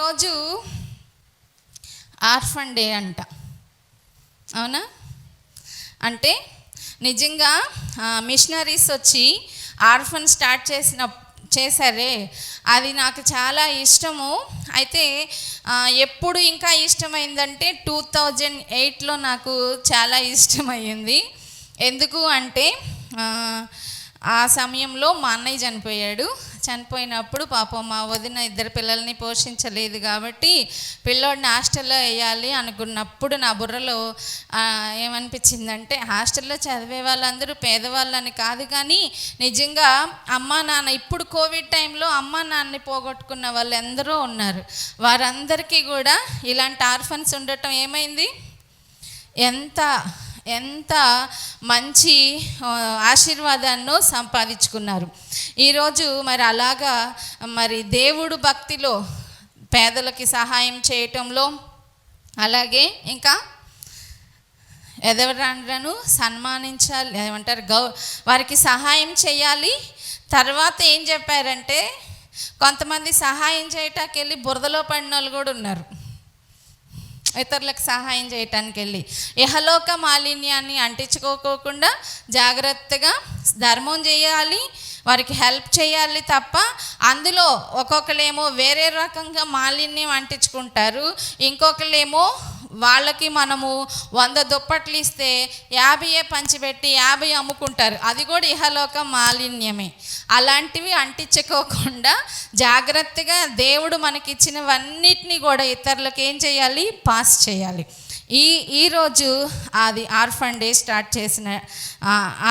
ఈరోజు orphan day అంట, అవునా? అంటే నిజంగా మిషనరీస్ వచ్చి ఆర్ఫన్ స్టార్ట్ చేశారే, అది నాకు చాలా ఇష్టము. అయితే ఎప్పుడు ఇంకా ఇష్టమైందంటే 2008లో నాకు చాలా ఇష్టమైంది. ఎందుకు అంటే ఆ సమయంలో మా అన్నయ్య చనిపోయినప్పుడు పాపం మా వదిన 2 పిల్లల్ని పోషించలేదు కాబట్టి పిల్లోడిని హాస్టల్లో వేయాలి అనుకున్నప్పుడు నా బుర్రలో ఏమనిపించిందంటే, హాస్టల్లో చదివే వాళ్ళందరూ పేదవాళ్ళని కాదు, కానీ నిజంగా అమ్మా నాన్న ఇప్పుడు కోవిడ్ టైంలో అమ్మా నాన్నని పోగొట్టుకున్న వాళ్ళు ఎందరో ఉన్నారు. వారందరికీ కూడా ఇలాంటి ఆర్ఫన్స్ ఉండటం ఏమైంది, ఎంత మంచి ఆశీర్వాదాన్ని సంపాదించుకున్నారు. ఈరోజు మరి అలాగా మరి దేవుడు భక్తిలో పేదలకి సహాయం చేయటంలో, అలాగే ఇంకా ఎదవరాండ్రను సన్మానించాలి, ఏమంటారు, వారికి సహాయం చేయాలి. తర్వాత ఏం చెప్పారంటే, కొంతమంది సహాయం చేయటానికి వెళ్ళి బురదలో పడిన వాళ్ళు కూడా ఉన్నారు. ఇతరులకు సహాయం చేయటానికి వెళ్ళి ఇహలోక మాలిన్యాన్ని అంటించుకోకుండా జాగ్రత్తగా ధర్మం చేయాలి, వారికి హెల్ప్ చేయాలి తప్ప అందులో ఒక్కొక్కరేమో వేరే రకంగా మాలిన్యం అంటించుకుంటారు. ఇంకొకరేమో వాళ్ళకి మనము 100 దుప్పట్లు ఇస్తే 50 పంచిపెట్టి 50 అమ్ముకుంటారు. అది కూడా ఇహలోక మాలిన్యమే. అలాంటివి అంటించుకోకుండా జాగ్రత్తగా దేవుడు మనకిచ్చినవన్నిటినీ కూడా ఇతరులకు ఏం చేయాలి, పాస్ చేయాలి. ఈరోజు అది ఆర్ఫన్ డే స్టార్ట్ చేసిన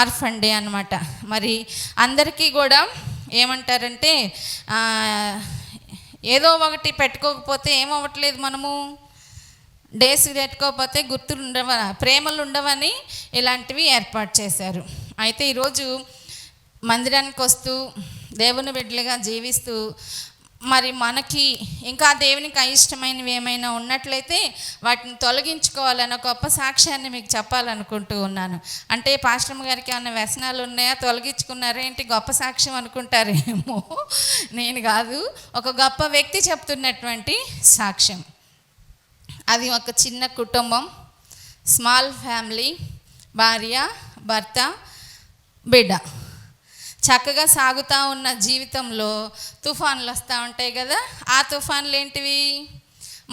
ఆర్ఫన్ డే అనమాట. మరి అందరికీ కూడా ఏమంటారంటే, ఏదో ఒకటి పెట్టుకోకపోతే ఏమవ్వట్లేదు, మనము డేస్ పెట్టుకోకపోతే గుర్తులు ఉండవ, ప్రేమలు ఉండవని ఇలాంటివి ఏర్పాటు చేశారు. అయితే ఈరోజు మందిరానికి వస్తూ దేవుని బిడ్డలుగా జీవిస్తూ మరి మనకి ఇంకా దేవునికి అయిష్టమైనవి ఏమైనా ఉన్నట్లయితే వాటిని తొలగించుకోవాలన్న గొప్ప సాక్ష్యాన్ని మీకు చెప్పాలనుకుంటూ ఉన్నాను. అంటే పాస్టర్ గారికి ఏమైనా వ్యసనాలు ఉన్నాయా, తొలగించుకున్నారేంటి, గొప్ప సాక్ష్యం అనుకుంటారేమో. నేను కాదు, ఒక గొప్ప వ్యక్తి చెప్తున్నటువంటి సాక్ష్యం. అది ఒక చిన్న కుటుంబం, స్మాల్ ఫ్యామిలీ, భార్య, భర్త, బిడ్డ, చక్కగా సాగుతూ ఉన్న జీవితంలో తుఫాన్లు వస్తూ ఉంటాయి కదా. ఆ తుఫాన్లు ఏంటివి,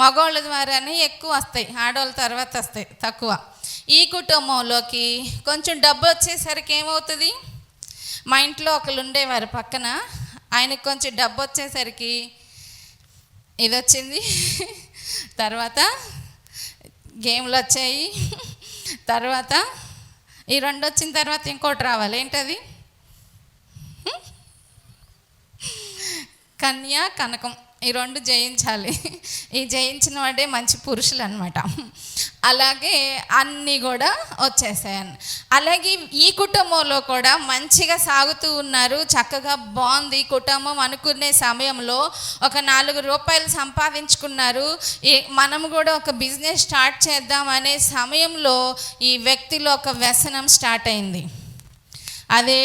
మగవాళ్ళ ద్వారానే ఎక్కువ వస్తాయి, ఆడవాళ్ళ తర్వాత వస్తాయి తక్కువ. ఈ కుటుంబంలోకి కొంచెం డబ్బు వచ్చేసరికి ఏమవుతుంది, మా ఇంట్లో ఒకళ్ళు ఉండేవారు పక్కన, ఆయనకు కొంచెం డబ్బు వచ్చేసరికి ఇది వచ్చింది, తర్వాత గేమ్లు వచ్చాయి, తర్వాత ఈ 2 వచ్చిన తర్వాత ఇంకోటి రావాలి, ఏంటది, కన్య కనకం. ఈ 2 జయించాలి. ఈ జయించిన వాడే మంచి పురుషులు అనమాట. అలాగే అన్నీ కూడా వచ్చేసాయని. అలాగే ఈ కుటుంబంలో కూడా మంచిగా సాగుతూ ఉన్నారు, చక్కగా బాగుంది కుటుంబం అనుకునే సమయంలో ఒక 4 రూపాయలు సంపాదించుకున్నారు. మనం కూడా ఒక బిజినెస్ స్టార్ట్ చేద్దాం అనే సమయంలో ఈ వ్యక్తిలో ఒక వ్యసనం స్టార్ట్ అయింది. అదే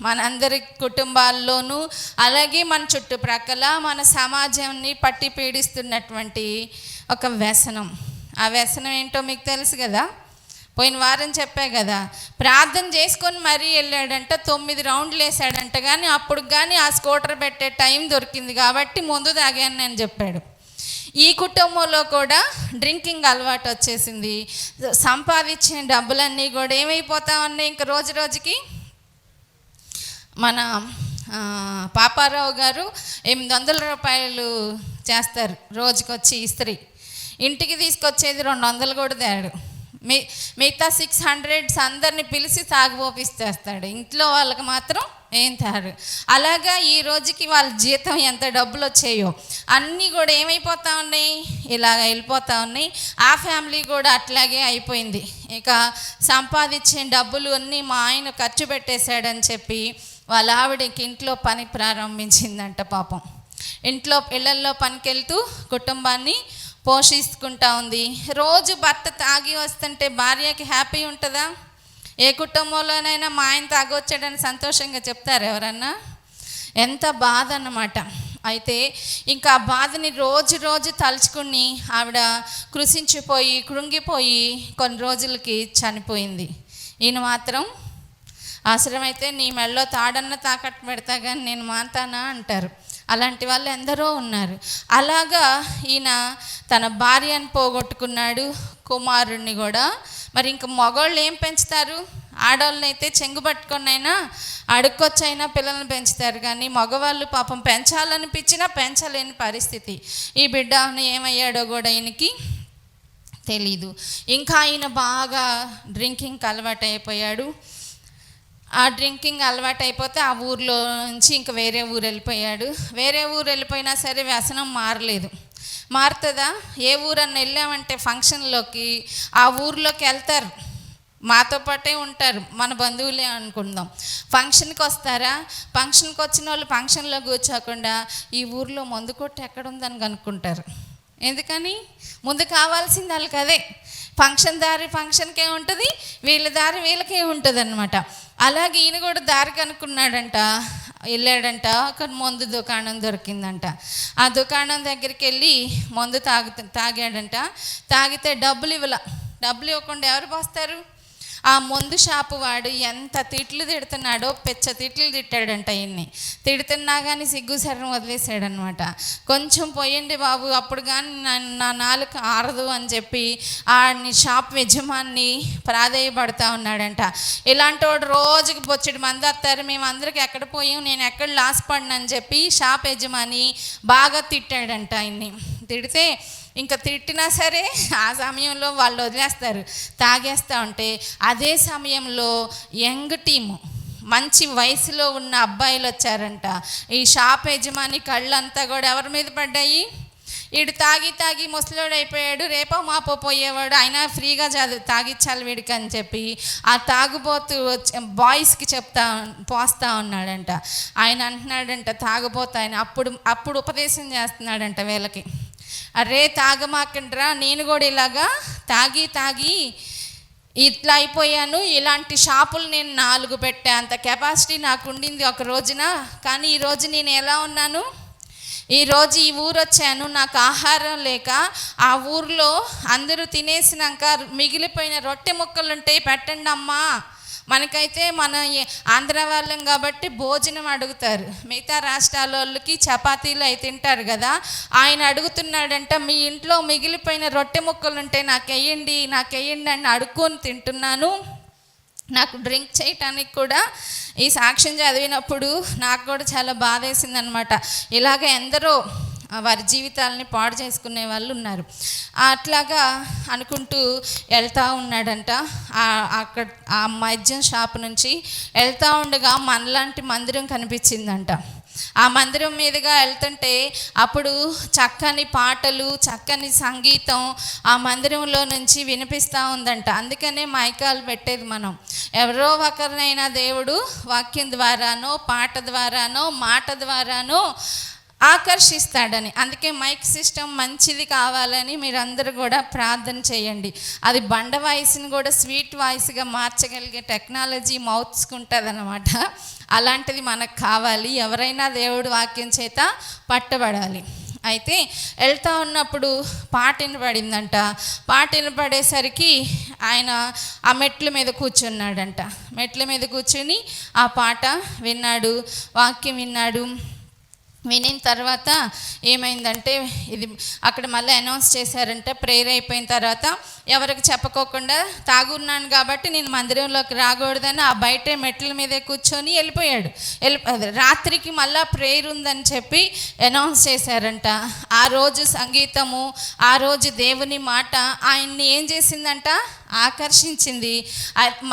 మనందరి కుటుంబాల్లోనూ, అలాగే మన చుట్టుప్రక్కల మన సమాజాన్ని పట్టి పీడిస్తున్నటువంటి ఒక వ్యసనం. ఆ వ్యసనం ఏంటో మీకు తెలుసు కదా, పోయిన వారం చెప్పా కదా. ప్రార్థన చేసుకొని మరీ వెళ్ళాడంట, 9 రౌండ్లు వేసాడంట, కానీ అప్పుడు కానీ ఆ స్కూటర్ పెట్టే టైం దొరికింది కాబట్టి ముందు తాగాను అని చెప్పాడు. ఈ కుటుంబంలో కూడా డ్రింకింగ్ అలవాటు వచ్చేసింది. సంపాదించిన డబ్బులన్నీ కూడా ఏమైపోతా ఉన్నాయి, ఇంకా రోజు రోజుకి. మన పాపారావు గారు 800 రూపాయలు చేస్తారు రోజుకొచ్చి ఇస్త్రీ, ఇంటికి తీసుకొచ్చేది 200 కూడా తేడు. మిగతా 600 అందరిని పిలిచి తాగుపోపిస్తేస్తాడు, ఇంట్లో వాళ్ళకి మాత్రం ఏం తారు. అలాగా ఈ రోజుకి వాళ్ళ జీతం ఎంత డబ్బులు వచ్చాయో అన్నీ కూడా ఏమైపోతా ఉన్నాయి, ఇలాగ వెళ్ళిపోతూ ఉన్నాయి. ఆ ఫ్యామిలీ కూడా అట్లాగే అయిపోయింది. ఇక సంపాదించిన డబ్బులు అన్నీ మా ఆయన ఖర్చు పెట్టేశాడని చెప్పి వాళ్ళ ఆవిడకి ఇంట్లో పని ప్రారంభించిందంట. పాపం ఇంట్లో పిల్లల్లో పనికి వెళ్తూ కుటుంబాన్ని పోషించుకుంటా ఉంది. రోజు భర్త తాగి వస్తుంటే భార్యకి హ్యాపీ ఉంటుందా? ఏ కుటుంబంలోనైనా మా ఆయన తాగొచ్చాడని సంతోషంగా చెప్తారు ఎవరన్నా? ఎంత బాధ అన్నమాట. అయితే ఇంకా ఆ బాధని రోజు రోజు తలుచుకుని ఆవిడ కృషించిపోయి కృంగిపోయి కొన్ని రోజులకి చనిపోయింది. ఈయన మాత్రం అవసరమైతే నీ మెడలో తాడన్న తాకట్టు పెడతా కానీ నేను మాతానా అంటారు. అలాంటి వాళ్ళు ఎందరో ఉన్నారు. అలాగా ఈయన తన భార్యను పోగొట్టుకున్నాడు, కుమారుణ్ణి కూడా. మరి ఇంక మగవాళ్ళు ఏం పెంచుతారు? ఆడవాళ్ళనైతే చెంగు పట్టుకొనైనా అడుక్కొచ్చైనా పిల్లల్ని పెంచుతారు, కానీ మగవాళ్ళు పాపం పెంచాలనిపించినా పెంచలేని పరిస్థితి. ఈ బిడ్డ ఏమయ్యాడో కూడా ఈయనకి తెలీదు. ఇంకా ఆయన బాగా డ్రింకింగ్కి అలవాటు అయిపోయాడు. ఆ డ్రింకింగ్ అలవాటు అయిపోతే ఆ ఊర్లో నుంచి ఇంకా వేరే ఊరు వెళ్ళిపోయాడు. వేరే ఊరు వెళ్ళిపోయినా సరే వ్యసనం మారలేదు. మారుతుందా? ఏ ఊరన్నా వెళ్ళామంటే ఫంక్షన్లోకి ఆ ఊర్లోకి వెళ్తారు, మాతో పాటే ఉంటారు, మన బంధువులే అనుకుందాం. ఫంక్షన్కి వస్తారా? ఫంక్షన్కి వచ్చిన వాళ్ళు ఫంక్షన్లో కూర్చోకుండా ఈ ఊర్లో మందు కొట్టు ఎక్కడుందని కనుక్కుంటారు. ఎందుకని? ముందు కావాల్సింది వాళ్ళకి అదే. ఫంక్షన్ దారి ఫంక్షన్కే ఉంటుంది, వీళ్ళ దారి వీళ్ళకే ఉంటుంది అనమాట. అలాగే ఈయన కూడా దారి కనుక్కున్నాడంట, వెళ్ళాడంట. ఒక మందు దుకాణం దొరికిందంట. ఆ దుకాణం దగ్గరికి వెళ్ళి మందు తాగాడంట. తాగితే డబ్బులు ఇవ్వకుండా ఎవరు పోస్తారు? ఆ మందు షాపు వాడు ఎంత తిట్లు తిడుతున్నాడో, తిట్లు తిట్టాడంట. ఈయన్ని తిడుతున్నా కానీ సిగ్గు శరం వదిలేసాడనమాట. కొంచెం పోయండి బాబు, అప్పుడు కానీ నా నాలుక ఆరదు అని చెప్పి ఆ షాప్ యజమాన్ని ప్రాధేయపడతా ఉన్నాడంట. ఇలాంటి వాడు రోజుకి బొచ్చెడు మంది వస్తారు, మేము అందరికి ఎక్కడ పోయాం, నేను ఎక్కడ లాస్ పడినని చెప్పి షాప్ యజమాని బాగా తిట్టాడంట. ఆయన్ని తిడితే ఇంకా తిట్టినా సరే ఆ సమయంలో వాళ్ళు వదిలేస్తారు, తాగేస్తూ ఉంటే అదే సమయంలో యంగ్ టీము, మంచి వయసులో ఉన్న అబ్బాయిలు వచ్చారంట. ఈ షాప్ యజమాని కళ్ళంతా కూడా ఎవరి మీద పడ్డాయి? వీడు తాగి ముసలోడు అయిపోయాడు, రేపో మాపో పోయేవాడు, అయినా ఫ్రీగా తాగిచ్చాలి వీడికి అని చెప్పి ఆ తాగుబోతు బాయ్స్కి పోస్తా ఉన్నాడంట. ఆయన అంటున్నాడంట తాగుబోతు ఆయన అప్పుడు ఉపదేశం చేస్తున్నాడంట వీళ్ళకి, అరే తాగమాకండ్రా, నేను కూడా ఇలాగా తాగి ఇట్లా అయిపోయాను, ఇలాంటి షాపులు నేను 4 పెట్టా, అంత కెపాసిటీ నాకు ఉండింది ఒక రోజున. కానీ ఈరోజు నేను ఎలా ఉన్నాను? ఈరోజు ఈ ఊరు వచ్చాను, నాకు ఆహారం లేక ఆ ఊర్లో అందరూ తినేసినాక మిగిలిపోయిన రొట్టె ముక్కలు ఉంటాయి, పెట్టండి అమ్మా. మనకైతే మన ఆంధ్ర వాళ్ళం కాబట్టి భోజనం అడుగుతారు, మిగతా రాష్ట్రాల వాళ్ళకి చపాతీలు అవి తింటారు కదా. ఆయన అడుగుతున్నాడంట, మీ ఇంట్లో మిగిలిపోయిన రొట్టె ముక్కలు ఉంటే నాకు వేయండి అని అడుక్కొని తింటున్నాను. నాకు డ్రింక్ చేయటానికి కూడా ఈ సాక్ష్యం చదివినప్పుడు నాకు కూడా చాలా బాధ వేసిందనమాట. ఇలాగ ఎందరో వారి జీవితాలని పాడు చేసుకునే వాళ్ళు ఉన్నారు. అట్లాగా అనుకుంటూ వెళ్తూ ఉన్నాడంట. అక్కడ ఆ మద్యం షాప్ నుంచి వెళ్తూ ఉండగా మనలాంటి మందిరం కనిపించిందంట. ఆ మందిరం మీదుగా వెళ్తుంటే అప్పుడు చక్కని పాటలు, చక్కని సంగీతం ఆ మందిరంలో నుంచి వినిపిస్తూ ఉందంట. అందుకనే మైకాలు పెట్టేది మనం. ఎవరో ఒకరినైనా దేవుడు వాక్యం ద్వారానో, పాట ద్వారానో, మాట ద్వారానో ఆకర్షిస్తాడని. అందుకే మైక్ సిస్టమ్ మంచిది కావాలని మీరందరూ కూడా ప్రార్థన చేయండి. అది బండ వాయిస్ని కూడా స్వీట్ వాయిస్గా మార్చగలిగే టెక్నాలజీ మౌత్స్కి ఉంటుంది అన్నమాట. అలాంటిది మనకు కావాలి. ఎవరైనా దేవుడు వాక్యం చేత పట్టబడాలి. అయితే వెళ్తూ ఉన్నప్పుడు పాట వినపడిందంట. పాట వినపడేసరికి ఆయన ఆ మెట్ల మీద కూర్చున్నాడంట. మెట్ల మీద కూర్చుని ఆ పాట విన్నాడు, వాక్యం విన్నాడు. వినిన తర్వాత ఏమైందంటే ఇది అక్కడ మళ్ళీ అనౌన్స్ చేశారంటే ప్రేయర్ అయిపోయిన తర్వాత ఎవరికి చెప్పకోకుండా తాగున్నాను కాబట్టి నేను మందిరంలోకి రాకూడదని ఆ బయటే మెట్ల మీదే కూర్చొని వెళ్ళిపోయాడు. రాత్రికి మళ్ళీ ప్రేయర్ ఉందని చెప్పి అనౌన్స్ చేశారంట. ఆ రోజు సంగీతము, ఆ రోజు దేవుని మాట ఆయన్ని ఏం చేసిందంట? ఆకర్షించింది.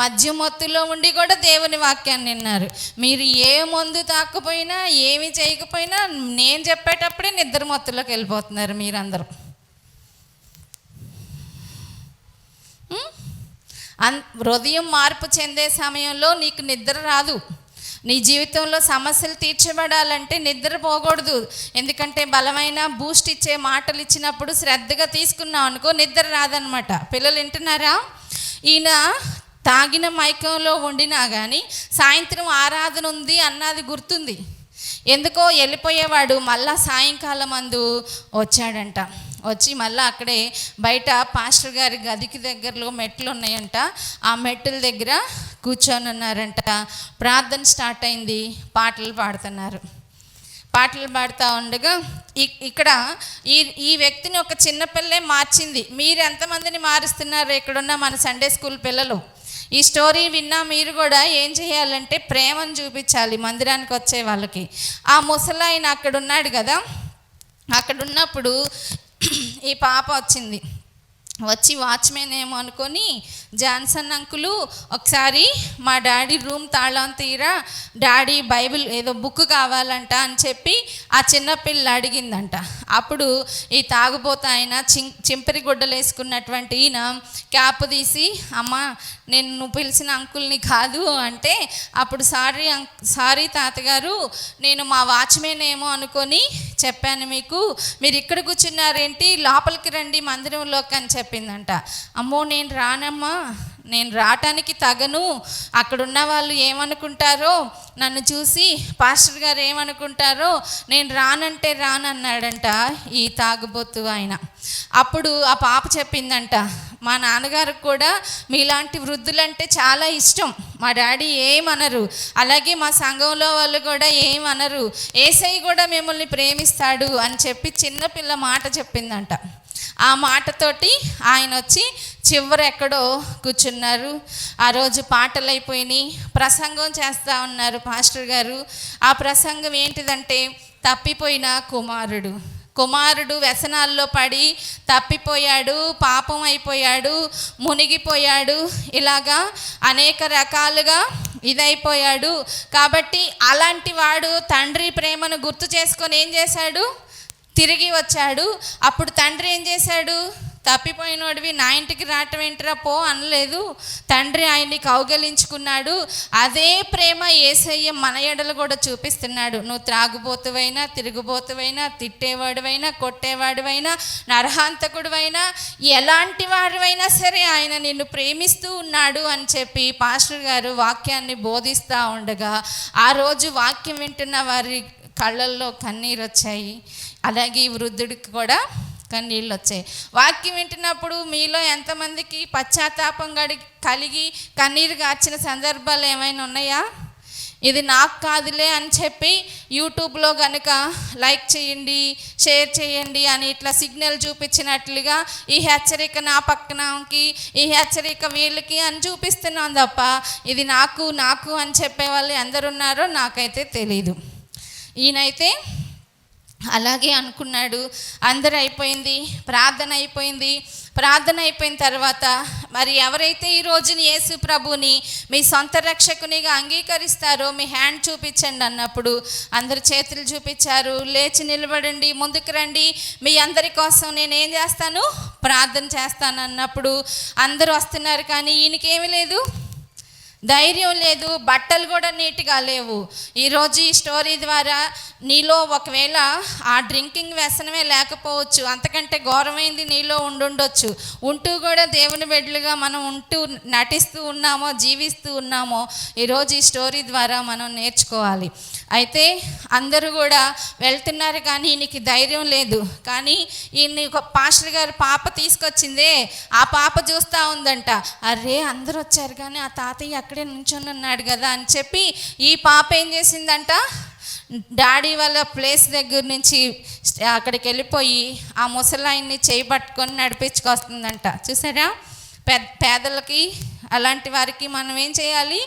మధ్యమత్తులో ఉండి కూడా దేవుని వాక్యాన్ని విన్నారు. మీరు ఏ మందు తాకపోయినా ఏమి చేయకపోయినా నేను చెప్పేటప్పుడే నిద్ర మత్తులోకి వెళ్ళిపోతున్నారు మీరందరూ. హృదయం మార్పు చెందే సమయంలో నీకు నిద్ర రాదు. నీ జీవితంలో సమస్యలు తీర్చబడాలంటే నిద్ర పోకూడదు. ఎందుకంటే బలమైన బూస్ట్ ఇచ్చే మాటలు ఇచ్చినప్పుడు శ్రద్ధగా తీసుకున్నావు అనుకో నిద్ర రాదనమాట. పిల్లలు వింటున్నారా? ఈయన తాగిన మైకంలో ఉండినా కానీ సాయంత్రం ఆరాధన ఉంది అన్నది గుర్తుంది. ఎందుకో వెళ్ళిపోయేవాడు. మళ్ళా సాయంకాలం వచ్చాడంట. వచ్చి మళ్ళీ అక్కడే బయట పాస్టర్ గారి గదికి దగ్గరలో మెట్లు ఉన్నాయంట. ఆ మెట్టుల దగ్గర కూర్చొని ఉన్నారంట. ప్రార్థన స్టార్ట్ అయింది. పాటలు పాడుతున్నారు. పాటలు పాడుతూ ఉండగా ఇక్కడ ఈ వ్యక్తిని ఒక చిన్నపిల్లే మార్చింది. మీరు ఎంతమందిని మారుస్తున్నారు ఇక్కడున్న మన సండే స్కూల్ పిల్లలు? ఈ స్టోరీ విన్నా మీరు కూడా ఏం చేయాలంటే ప్రేమను చూపించాలి మందిరానికి వచ్చే వాళ్ళకి. ఆ ముసలాయన అక్కడ ఉన్నాడు కదా, అక్కడ ఉన్నప్పుడు ఈ పాప వచ్చింది. వచ్చి వాచ్మెన్ ఏమో అనుకొని, జాన్సన్ అంకులు ఒకసారి మా డాడీ రూమ్ తాళం తీరా, డాడీ బైబిల్ ఏదో బుక్ కావాలంట అని చెప్పి ఆ చిన్నపిల్ల అడిగిందంట. అప్పుడు ఈ తాగుబోత ఆయన చింపిరి గుడ్డలు వేసుకున్నటువంటి ఈయన క్యాప్ తీసి, అమ్మ నేను నువ్వు పిలిచిన అంకుల్ని కాదు అంటే, అప్పుడు సారీ తాతగారు, నేను మా వాచ్మెన్ ఏమో అనుకొని చెప్పాను మీకు, మీరు ఇక్కడ కూర్చున్నారేంటి, లోపలికి రండి మందిరంలోకి అని చెప్పిందంట. అమ్మో నేను రానమ్మా, నేను రావటానికి తగను, అక్కడున్న వాళ్ళు ఏమనుకుంటారో, నన్ను చూసి పాస్టర్ గారు ఏమనుకుంటారో, నేను రానంటే రానన్నాడంట ఈ తాగుబోతు ఆయన. అప్పుడు ఆ పాప చెప్పిందంట, మా నాన్నగారికి కూడా మీలాంటి వృద్ధులంటే చాలా ఇష్టం, మా డాడీ ఏమనరు, అలాగే మా సంఘంలో వాళ్ళు కూడా ఏమనరు, యేసయ్య కూడా మిమ్మల్ని ప్రేమిస్తాడు అని చెప్పి చిన్నపిల్ల మాట చెప్పిందంట. ఆ మాటతోటి ఆయన వచ్చి చివర ఎక్కడో కూర్చున్నారు. ఆ రోజు పాటలు అయిపోయినాయి, ప్రసంగం చేస్తూ ఉన్నారు పాస్టర్ గారు. ఆ ప్రసంగం ఏంటిదంటే, తప్పిపోయిన కుమారుడు వ్యసనాల్లో పడి తప్పిపోయాడు, పాపం అయిపోయాడు, మునిగిపోయాడు, ఇలాగా అనేక రకాలుగా ఇదైపోయాడు. కాబట్టి అలాంటి వాడు తండ్రి ప్రేమను గుర్తు చేసుకొని ఏం చేశాడు, తిరిగి వచ్చాడు. అప్పుడు తండ్రి ఏం చేశాడు, తప్పిపోయినోడివి నా ఇంటికి రావటం ఏంటిరా పో అనలేదు, తండ్రి ఆయన్ని కౌగలించుకున్నాడు. అదే ప్రేమ యేసయ్య మన ఎడలు కూడా చూపిస్తున్నాడు. నువ్వు త్రాగుబోతువైనా, తిరుగుబోతువైనా, తిట్టేవాడివైనా, కొట్టేవాడివైనా, నరహాంతకుడివైనా, ఎలాంటి వాడివైనా సరే ఆయన నిన్ను ప్రేమిస్తూ ఉన్నాడు అని చెప్పి పాస్టర్ గారు వాక్యాన్ని బోధిస్తూ ఉండగా, ఆ రోజు వాక్యం వింటున్న వారి కళ్ళల్లో కన్నీరు వచ్చాయి. అలాగే ఈ వృద్ధుడికి కూడా కన్నీళ్ళు వచ్చాయి. వాక్యం వింటున్నప్పుడు మీలో ఎంతమందికి పశ్చాత్తాపం కలిగి కన్నీరు గార్చిన సందర్భాలు ఏమైనా ఉన్నాయా? ఇది నాకు కాదులే అని చెప్పి యూట్యూబ్లో కనుక లైక్ చేయండి, షేర్ చేయండి అని ఇట్లా సిగ్నల్ చూపించినట్లుగా ఈ హెచ్చరిక నా పక్కనకి, ఈ హెచ్చరిక వీళ్ళకి అని చూపిస్తున్నాం తప్ప ఇది నాకు అని చెప్పే వాళ్ళు ఎందరున్నారో నాకైతే తెలీదు. ఈయనైతే అలాగే అనుకున్నాడు. అందరూ అయిపోయింది, ప్రార్థన అయిపోయిన తర్వాత మరి ఎవరైతే ఈ రోజుని యేసు ప్రభుని మీ సొంత రక్షకునిగా అంగీకరిస్తారో మీ హ్యాండ్ చూపించండి అన్నప్పుడు అందరు చేతులు చూపించారు. లేచి నిలబడండి, ముందుకు రండి, మీ అందరి కోసం నేను ఏం చేస్తాను, ప్రార్థన చేస్తాను అన్నప్పుడు అందరూ వస్తున్నారు. కానీ ఈయనకేమీ లేదు, ధైర్యం లేదు, బట్టలు కూడా నీట్గా లేవు. ఈరోజు ఈ స్టోరీ ద్వారా నీలో ఒకవేళ ఆ డ్రింకింగ్ వ్యసనమే లేకపోవచ్చు, అంతకంటే ఘోరమైంది నీలో ఉండుండొచ్చు. ఉంటూ కూడా దేవుని బిడ్డలుగా మనం నటిస్తూ ఉన్నామో, జీవిస్తూ ఉన్నామో ఈరోజు ఈ స్టోరీ ద్వారా మనం నేర్చుకోవాలి. అయితే అందరూ కూడా వెళ్తున్నారు కానీ ఈయనకి ధైర్యం లేదు. కానీ ఈయన్ని ఒక పాస్టర్ గారు పాప తీసుకొచ్చిందే, ఆ పాప చూస్తూ ఉందంట, అరే అందరూ వచ్చారు కానీ ఆ తాతయ్య అక్కడే నుంచొని ఉన్నాడు కదా అని చెప్పి ఈ పాప ఏం చేసిందంట, డాడీ వాళ్ళ ప్లేస్ దగ్గర నుంచి అక్కడికి వెళ్ళిపోయి ఆ ముసలాయన్ని చేయి పట్టుకొని నడిపించుకొస్తుందంట. చూసారా, పేదలకి అలాంటి వారికి మనం ఏం చేయాలి,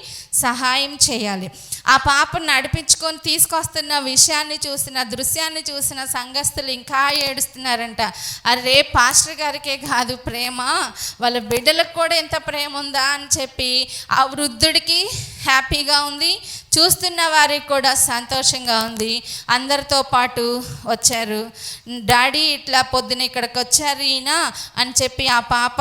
సహాయం చేయాలి. ఆ పాపను నడిపించుకొని తీసుకొస్తున్న దృశ్యాన్ని చూసిన సంఘస్థులు ఇంకా ఏడుస్తున్నారంట. అరే పాస్టర్ గారికే కాదు ప్రేమ, వాళ్ళ బిడ్డలకు కూడా ఎంత ప్రేమ ఉందా అని చెప్పి ఆ వృద్ధుడికి హ్యాపీగా ఉంది, చూస్తున్న వారికి కూడా సంతోషంగా ఉంది. అందరితో పాటు వచ్చారు. డాడీ ఇట్లా పొద్దున ఇక్కడికి వచ్చారు ఈయన అని చెప్పి ఆ పాప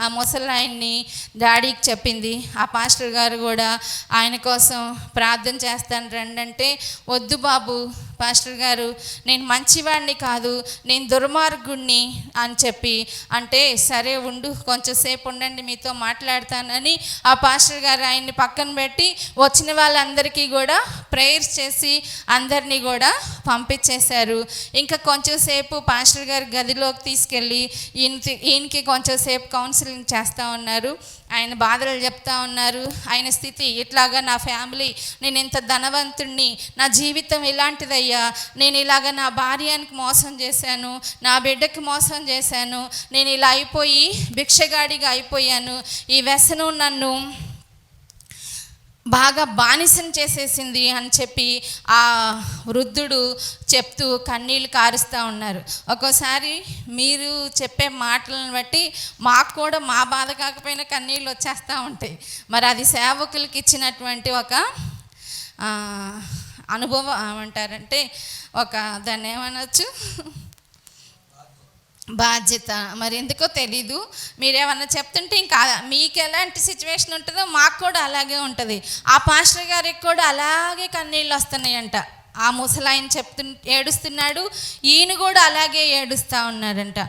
ఆ ముసలాయన్ని డాడీకి చెప్పింది. ఆ పాస్టర్ గారు కూడా ఆయన కోసం ప్రార్థన చేస్తాను రండి అంటే, వద్దు బాబు పాస్టర్ గారు నేను మంచివాడిని కాదు, నేను దుర్మార్గుణ్ణి అని చెప్పి అంటే, సరే ఉండు కొంచెంసేపు ఉండండి మీతో మాట్లాడతానని ఆ పాస్టర్ గారు ఆయన్ని పక్కన పెట్టి వచ్చిన వాళ్ళందరికీ కూడా ప్రేయర్స్ చేసి అందరినీ కూడా పంపించేశారు. ఇంకా కొంచెంసేపు పాస్టర్ గారు గదిలోకి తీసుకెళ్ళి ఈయనకి కొంచెంసేపు కౌన్సిలింగ్ చేస్తూ ఉన్నారు. ఆయన బాధలు చెప్తా ఉన్నారు. ఆయన స్థితి ఇట్లాగా, నా ఫ్యామిలీ, నేను ఇంత ధనవంతుణ్ణి, నా జీవితం ఇలాంటిదయ్యా, నేను ఇలాగ నా భార్యానికి మోసం చేశాను, నా బిడ్డకి మోసం చేశాను, నేను ఇలా అయిపోయి భిక్షగాడిగా అయిపోయాను, ఈ వ్యసనం నన్ను బాగా బానిసం చేసేసింది అని చెప్పి ఆ వృద్ధుడు చెప్తూ కన్నీళ్ళు కారుస్తూ ఉన్నారు. ఒక్కోసారి మీరు చెప్పే మాటలను బట్టి మాకు కూడా మా బాధ కాకపోయినా కన్నీళ్ళు వచ్చేస్తూ ఉంటాయి. మరి అది సేవకులకి ఇచ్చినటువంటి ఒక అనుభవం ఏమంటారంటే, ఒక దాన్ని ఏమనొచ్చు, బాధ్యత. మరి ఎందుకో తెలీదు, మీరేమన్నా చెప్తుంటే ఇంకా మీకు ఎలాంటి సిచ్యువేషన్ ఉంటుందో మాకు కూడా అలాగే ఉంటుంది. ఆ పాస్టర్ గారికి కూడా అలాగే కన్నీళ్ళు వస్తున్నాయంట. ఆ ముసలాయన ఏడుస్తున్నాడు, ఈయన కూడా అలాగే ఏడుస్తూ ఉన్నారంట.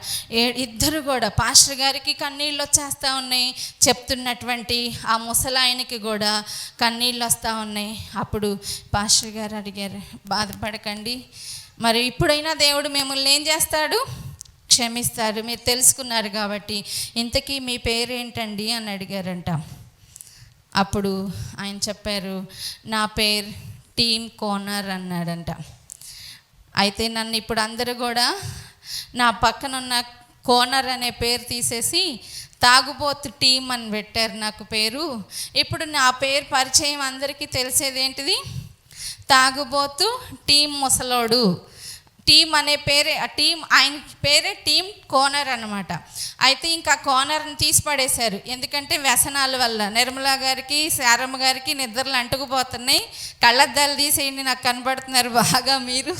ఇద్దరు కూడా, పాస్టర్ గారికి కన్నీళ్ళు వచ్చేస్తూ ఉన్నాయి, చెప్తున్నటువంటి ఆ ముసలాయనకి కూడా కన్నీళ్ళు వస్తూ ఉన్నాయి. అప్పుడు పాస్టర్ గారు అడిగారు, బాధపడకండి, మరి ఇప్పుడైనా దేవుడు మిమ్మల్ని ఏం చేస్తాడు, క్షమిస్తారు, మీరు తెలుసుకున్నారు కాబట్టి. ఇంతకీ మీ పేరేంటండి అని అడిగారంట. అప్పుడు ఆయన చెప్పారు, నా పేరు టీమ్ కోనర్ అన్నాడంట. అయితే నన్ను ఇప్పుడు అందరూ కూడా నా పక్కన ఉన్న కోనర్ అనే పేరు తీసేసి తాగుబోతు టీమ్ అని పెట్టారు నాకు పేరు. ఇప్పుడు నా పేరు పరిచయం అందరికీ తెలిసేది ఏంటిది, తాగుబోతు టీమ్ ముసలోడు. టీమ్ అనే పేరే, ఆ టీమ్ ఆయన పేరే టీమ్ కోనర్ అనమాట. అయితే ఇంకా కోనర్ని తీసి పడేశారు, ఎందుకంటే వ్యసనాల వల్ల నిర్మలా గారికి శారమ్మ గారికి నిద్రలు అంటుకుపోతున్నాయి. కళ్ళద్దాలు తీసేయండి, నాకు కనబడుతున్నారు బాగా మీరు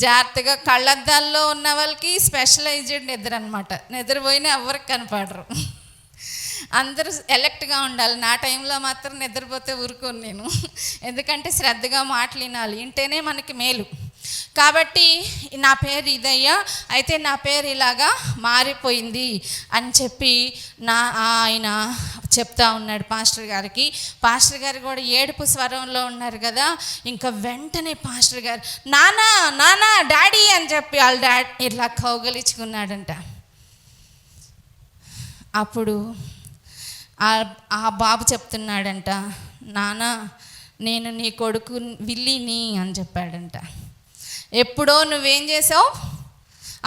జాగ్రత్తగా. కళ్ళద్దాల్లో ఉన్న వాళ్ళకి స్పెషలైజ్డ్ నిద్ర అనమాట, నిద్రపోయినా ఎవరికి కనపడరు. అందరూ ఎలర్ట్గా ఉండాలి. నా టైంలో మాత్రం నిద్రపోతే ఊరుకోను నేను, ఎందుకంటే శ్రద్ధగా మాటలు వినాలి, వింటేనే మనకి మేలు. కాబట్టి నా పేరు ఇదయ్యా, అయితే నా పేరు ఇలాగా మారిపోయింది అని చెప్పి ఆయన చెప్తా ఉన్నాడు పాస్టర్ గారికి. పాస్టర్ గారు కూడా ఏడుపు స్వరంలో ఉన్నారు కదా. ఇంకా వెంటనే పాస్టర్ గారు నానా నానా డాడీ అని చెప్పి వాళ్ళ డాడీ ఇలా కౌగలించుకున్నాడంట. అప్పుడు ఆ బాబు చెప్తున్నాడంట, నానా నేను నీ కొడుకు విల్లీని అని చెప్పాడంట. ఎప్పుడో నువ్వేం చేసావు,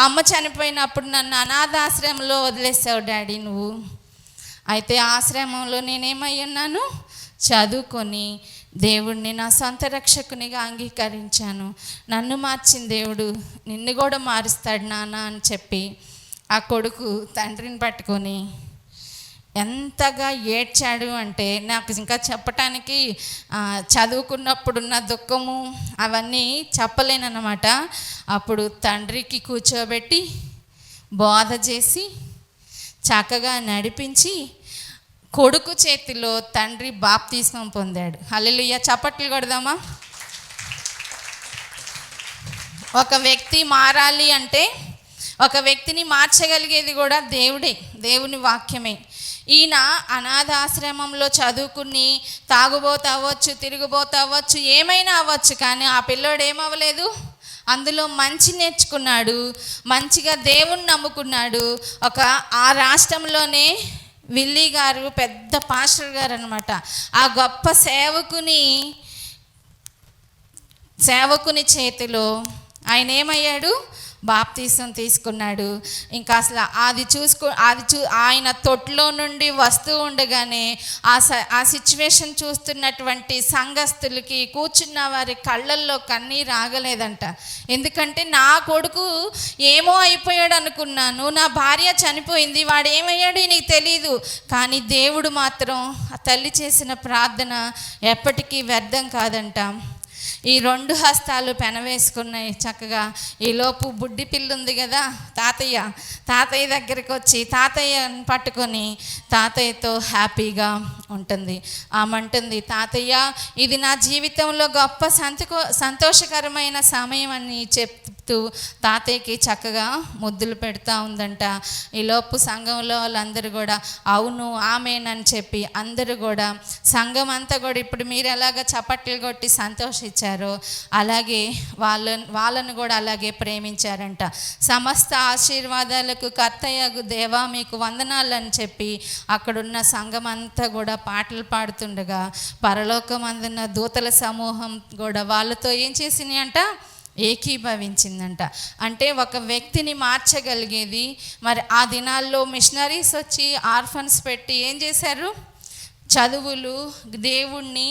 అమ్మ చనిపోయినప్పుడు నన్ను అనాథాశ్రమంలో వదిలేసావు డాడీ నువ్వు. అయితే ఆశ్రమంలో నేనేమై ఉన్నాను, చదువుకొని దేవుడిని నా సొంత రక్షకునిగా అంగీకరించాను. నన్ను మార్చిన దేవుడు నిన్ను కూడా మారుస్తాడు నాన్న అని చెప్పి ఆ కొడుకు తండ్రిని పట్టుకొని ఎంతగా ఏడ్చాడు అంటే, నాకు ఇంకా చెప్పటానికి చదువుకున్నప్పుడున్న దుఃఖము అవన్నీ చెప్పలేనన్నమాట. అప్పుడు తండ్రికి కూర్చోబెట్టి బోధ చేసి చక్కగా నడిపించి కొడుకు చేతిలో తండ్రి బాప్తిస్మం పొందాడు. హల్లెలూయా, చప్పట్లు కొడదామా. ఒక వ్యక్తి మారాలి అంటే, ఒక వ్యక్తిని మార్చగలిగేది కూడా దేవుడే, దేవుని వాక్యమే. ఈయన అనాథాశ్రమంలో చదువుకుని తాగుబోతు అవ్వచ్చు, తిరుగుబోతు అవ్వచ్చు, ఏమైనా అవ్వచ్చు, కానీ ఆ పిల్లోడు ఏమవ్వలేదు, అందులో మంచి నేర్చుకున్నాడు, మంచిగా దేవుణ్ణి నమ్ముకున్నాడు. ఆ రాష్ట్రంలోనే విల్లీ గారు పెద్ద పాస్టర్ గారు అనమాట. ఆ గొప్ప సేవకుని చేతిలో ఆయన ఏమయ్యాడు, బాప్తీసం తీసుకున్నాడు. ఇంకా అసలు ఆయన తొట్టులో నుండి వస్తూ ఉండగానే ఆ సిచ్యువేషన్ చూస్తున్నటువంటి సంఘస్థులకి, కూర్చున్న వారి కళ్ళల్లో కన్నీరు ఆగలేదంట. ఎందుకంటే నా కొడుకు ఏమో అయిపోయాడు అనుకున్నాను, నా భార్య చనిపోయింది, వాడు ఏమయ్యాడు నీకు తెలీదు, కానీ దేవుడు మాత్రం ఆ తల్లి చేసిన ప్రార్థన ఎప్పటికీ వ్యర్థం కాదంట. ఈ 2 హస్తాలు పెనవేసుకున్నాయి చక్కగా. ఈలోపు బుడ్డి పిల్ల ఉంది కదా, తాతయ్య దగ్గరికి వచ్చి తాతయ్యని పట్టుకొని తాతయ్యతో హ్యాపీగా ఉంటుంది. ఆమె అంటుంది, తాతయ్య ఇది నా జీవితంలో గొప్ప సంతోషకరమైన సమయం అని చెప్తూ తాతయ్యకి చక్కగా ముద్దులు పెడతా ఉందంట. ఈలోపు సంఘంలో వాళ్ళందరూ కూడా అవును ఆమేనని చెప్పి అందరూ కూడా సంఘం అంతా కూడా ఇప్పుడు మీరు ఎలాగ చప్పట్లు కొట్టి సంతోషించారో అలాగే వాళ్ళను కూడా అలాగే ప్రేమించారంట. సమస్త ఆశీర్వాదాలకు కర్తయ్యకు దేవా మీకు వందనాలని చెప్పి అక్కడున్న సంఘం అంతా కూడా పాటలు పాడుతుండగా పరలోకమందున్న దూతల సమూహం కూడా వాళ్ళతో ఏం చేసినాయి అంట, ఏకీభవించిందంట. అంటే ఒక వ్యక్తిని మార్చగలిగేది. మరి ఆ దినాల్లో మిషనరీస్ వచ్చి ఆర్ఫన్స్ పెట్టి ఏం చేశారు, చదువులు, దేవుణ్ణి,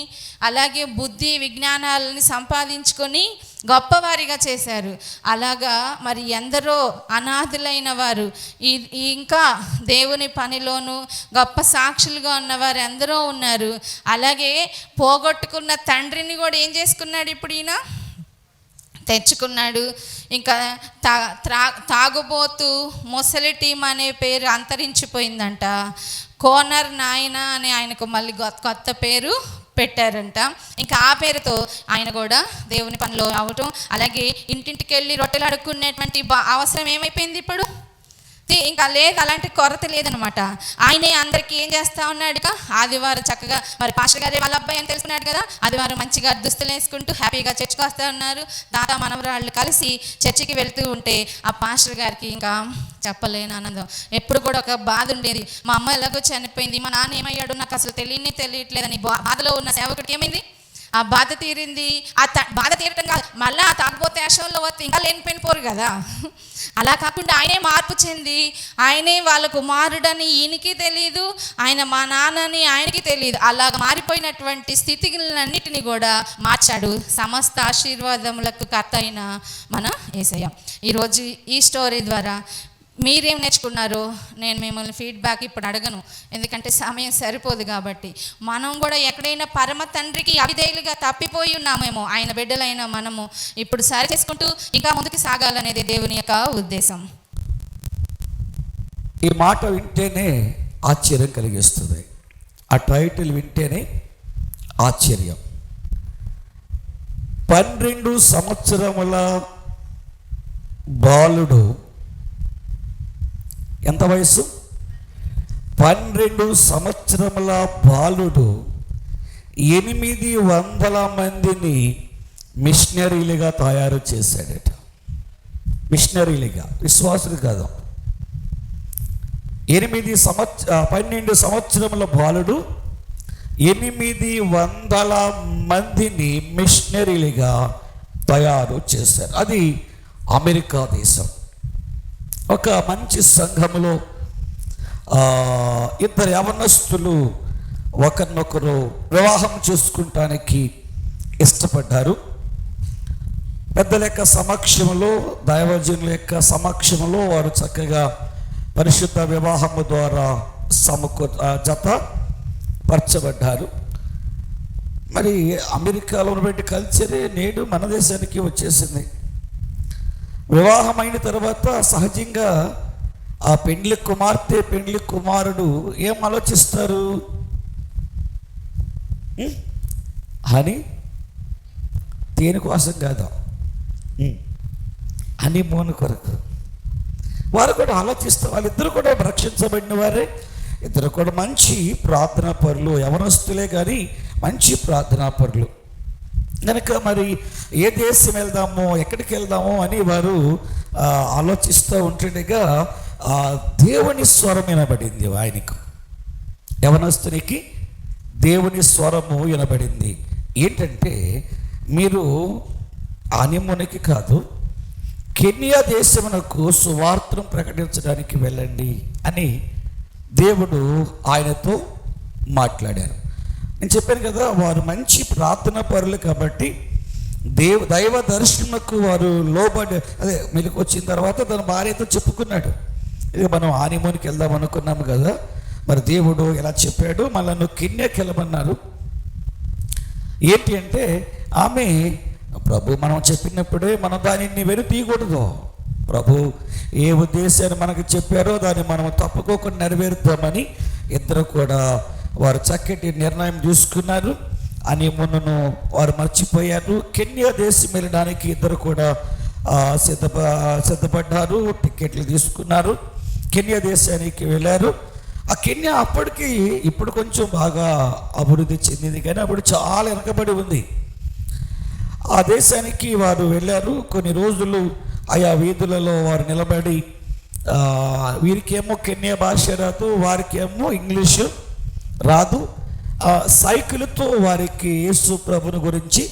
అలాగే బుద్ధి విజ్ఞానాలని సంపాదించుకొని గొప్పవారిగా చేశారు. అలాగా మరి ఎందరో అనాథులైన వారు ఇంకా దేవుని పనిలోనూ గొప్ప సాక్షులుగా ఉన్నవారు ఎందరో ఉన్నారు. అలాగే పోగొట్టుకున్న తండ్రిని కూడా ఏం చేసుకున్నాడు, ఇప్పుడు ఈయన తెచ్చుకున్నాడు. ఇంకా తాగుబోతు ముసలి టీం అనే పేరు అంతరించిపోయిందంట. కోనర్ నాయన అని ఆయనకు మళ్ళీ కొత్త పేరు పెట్టారంట. ఇంకా ఆ పేరుతో ఆయన కూడా దేవుని పనిలో అవటం, అలాగే ఇంటింటికి వెళ్ళి రొట్టెలు అడుక్కునేటువంటి అవసరం ఏమైపోయింది ఇప్పుడు, ఇంకా లేదు, అలాంటి కొరత లేదనమాట. ఆయనే అందరికీ ఏం చేస్తూ ఉన్నాడు, ఆదివారం చక్కగా మరి పాస్టర్ గారే వాళ్ళ అబ్బాయి అని తెలుసుకున్నాడు కదా, ఆదివారం మంచిగా దుస్తులు వేసుకుంటూ హ్యాపీగా చర్చికి వస్తూ ఉన్నారు. తాత మనవరాళ్ళు కలిసి చర్చికి వెళ్తూ ఉంటే ఆ పాస్టర్ గారికి ఇంకా చెప్పలేని ఆనందం. ఎప్పుడు కూడా ఒక బాధ ఉండేది, మా అమ్మ ఎలాగో చనిపోయింది, మా నాన్న ఏమయ్యాడు నాకు అసలు తెలియట్లేదని బాధలో ఉన్న సేవకుడికి ఏమైంది, ఆ బాధ తీరింది. ఆ బాధ తీరటం కాదు, మళ్ళీ ఆ తాగబోతే యాషంలో వస్తే ఇంకా లేనిపోయిపోరు కదా. అలా కాకుండా ఆయనే మార్పు చెంది ఆయనే వాళ్ళ కుమారుడని ఈయనకి తెలియదు, ఆయన మా నాన్నని ఆయనకి తెలియదు. అలా మారిపోయినటువంటి స్థితిలన్నిటిని కూడా మార్చాడు. సమస్త ఆశీర్వాదములకు కర్త అయిన మన యేసయ్య. ఈరోజు ఈ స్టోరీ ద్వారా మీరేం నేర్చుకున్నారో నేను మిమ్మల్ని ఫీడ్బ్యాక్ ఇప్పుడు అడగను, ఎందుకంటే సమయం సరిపోదు కాబట్టి. మనం కూడా ఎక్కడైనా పరమ తండ్రికి అవిధేయులుగా తప్పిపోయి ఉన్నామేమో, ఆయన బిడ్డలైన మనము ఇప్పుడు సరి చేసుకుంటూ ఇంకా ముందుకు సాగాలనేది దేవుని యొక్క ఉద్దేశం. ఈ మాట వింటేనే ఆశ్చర్యం కలిగిస్తుంది, ఆ టైటిల్ వింటేనే ఆశ్చర్యం. 12 సంవత్సరముల బాలుడు, ఎంత వయసు, 12 సంవత్సరముల బాలుడు 800 మందిని మిషనరీలుగా తయారు చేశాడట. మిషనరీలుగా, విశ్వాసులు కాదు. 12 సంవత్సరముల బాలుడు 800 మందిని మిషనరీలుగా తయారు చేశారు. అది అమెరికా దేశం. ఒక మంచి సంఘములో ఇద్దరు యవనస్తులు ఒకరినొకరు వివాహం చేసుకుంటానికి ఇష్టపడ్డారు. పెద్దల యొక్క సమక్షంలో, దైవజనుల యొక్క సమక్షంలో వారు చక్కగా పరిశుద్ధ వివాహము ద్వారా జత పరచబడ్డారు. మరి అమెరికాలో ఉన్నటువంటి కల్చరే నేడు మన దేశానికి వచ్చేసింది. వివాహం అయిన తర్వాత సహజంగా ఆ పెండ్లి కుమార్తె, పెండ్లి కుమారుడు ఏం ఆలోచిస్తారు, అని దేనికోసం కాదు, హనీమూన్ కొరకు వారు కూడా ఆలోచిస్తారు. వాళ్ళిద్దరు కూడా రక్షించబడిన వారే, ఇద్దరు కూడా మంచి ప్రార్థనా పరులు, యవనస్తులే కానీ మంచి ప్రార్థనా పరులు. కనుక మరి ఏ దేశం వెళ్దామో, ఎక్కడికి వెళ్దామో అని వారు ఆలోచిస్తూ ఉంటుండగా దేవుని స్వరం వినబడింది. ఆయనకు, యవనస్తునికి దేవుని స్వరము వినబడింది. ఏంటంటే, మీరు హనీమూన్కి కాదు, కెన్యా దేశమునకు సువార్తను ప్రకటించడానికి వెళ్ళండి అని దేవుడు ఆయనతో మాట్లాడారు. నేను చెప్పాను కదా, వారు మంచి ప్రార్థన పరులు కాబట్టి దైవ దర్శనకు వారు లోబడి, అదే మెలకు వచ్చిన తర్వాత తన భార్యతో చెప్పుకున్నాడు, ఇక మనం హనీమూన్కి వెళ్దాం అనుకున్నాము కదా, మరి దేవుడు ఎలా చెప్పాడు, మళ్ళీ నువ్వు కెన్యాకి వెళ్ళమన్నారు. ఏంటి అంటే, ఆమె ప్రభు మనం చెప్పినప్పుడే మనం దానిని వెనుతీయకూడదు. ప్రభు ఏ ఉద్దేశాన్ని మనకు చెప్పారో దాన్ని మనం తప్పుకోకుండా నెరవేరుతామని ఇద్దరు కూడా వారు చక్కటి నిర్ణయం తీసుకున్నారు. హనీమూన్ను వారు మర్చిపోయారు. కెన్యా దేశం వెళ్ళడానికి ఇద్దరు కూడా సిద్ధపడ్డారు. టికెట్లు తీసుకున్నారు. కెన్యా దేశానికి వెళ్ళారు. ఆ కెన్యా అప్పటికి ఇప్పుడు కొంచెం బాగా అభివృద్ధి చెందింది, కానీ అప్పుడు చాలా వెనకబడి ఉంది. ఆ దేశానికి వారు వెళ్ళారు. కొన్ని రోజులు ఆయా వీధులలో వారు నిలబడి, వీరికేమో కెన్యా భాష రాదు, వారికేమో ఇంగ్లీషు రాదు, సైకిల్తో వారికి యేసు ప్రభుని గురించి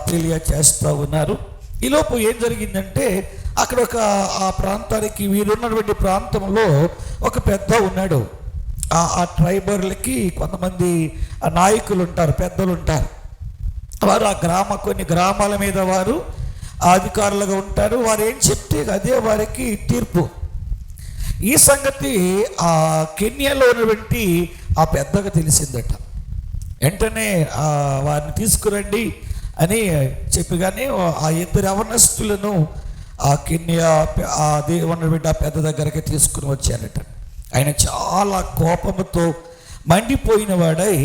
తెలియచేస్తూ ఉన్నారు. ఈలోపు ఏం జరిగిందంటే, అక్కడ ఆ ప్రాంతానికి, వీరున్నటువంటి ప్రాంతంలో ఒక పెద్ద ఉన్నాడు. ఆ ట్రైబర్లకి కొంతమంది నాయకులు ఉంటారు, పెద్దలు ఉంటారు. వారు కొన్ని గ్రామాల మీద వారు అధికారులుగా ఉంటారు. వారు ఏం చెప్తే అదే వారికి తీర్పు. ఈ సంగతి ఆ కెన్యాలో ఉన్నటువంటి ఆ పెద్దగా తెలిసిందట. వెంటనే వారిని తీసుకురండి అని చెప్పగానే ఆ ఇద్దరు యవనస్తులను ఆ కెన్యా ఉన్నటువంటి ఆ పెద్ద దగ్గరికి తీసుకుని వచ్చారట. ఆయన చాలా కోపంతో మండిపోయిన వాడై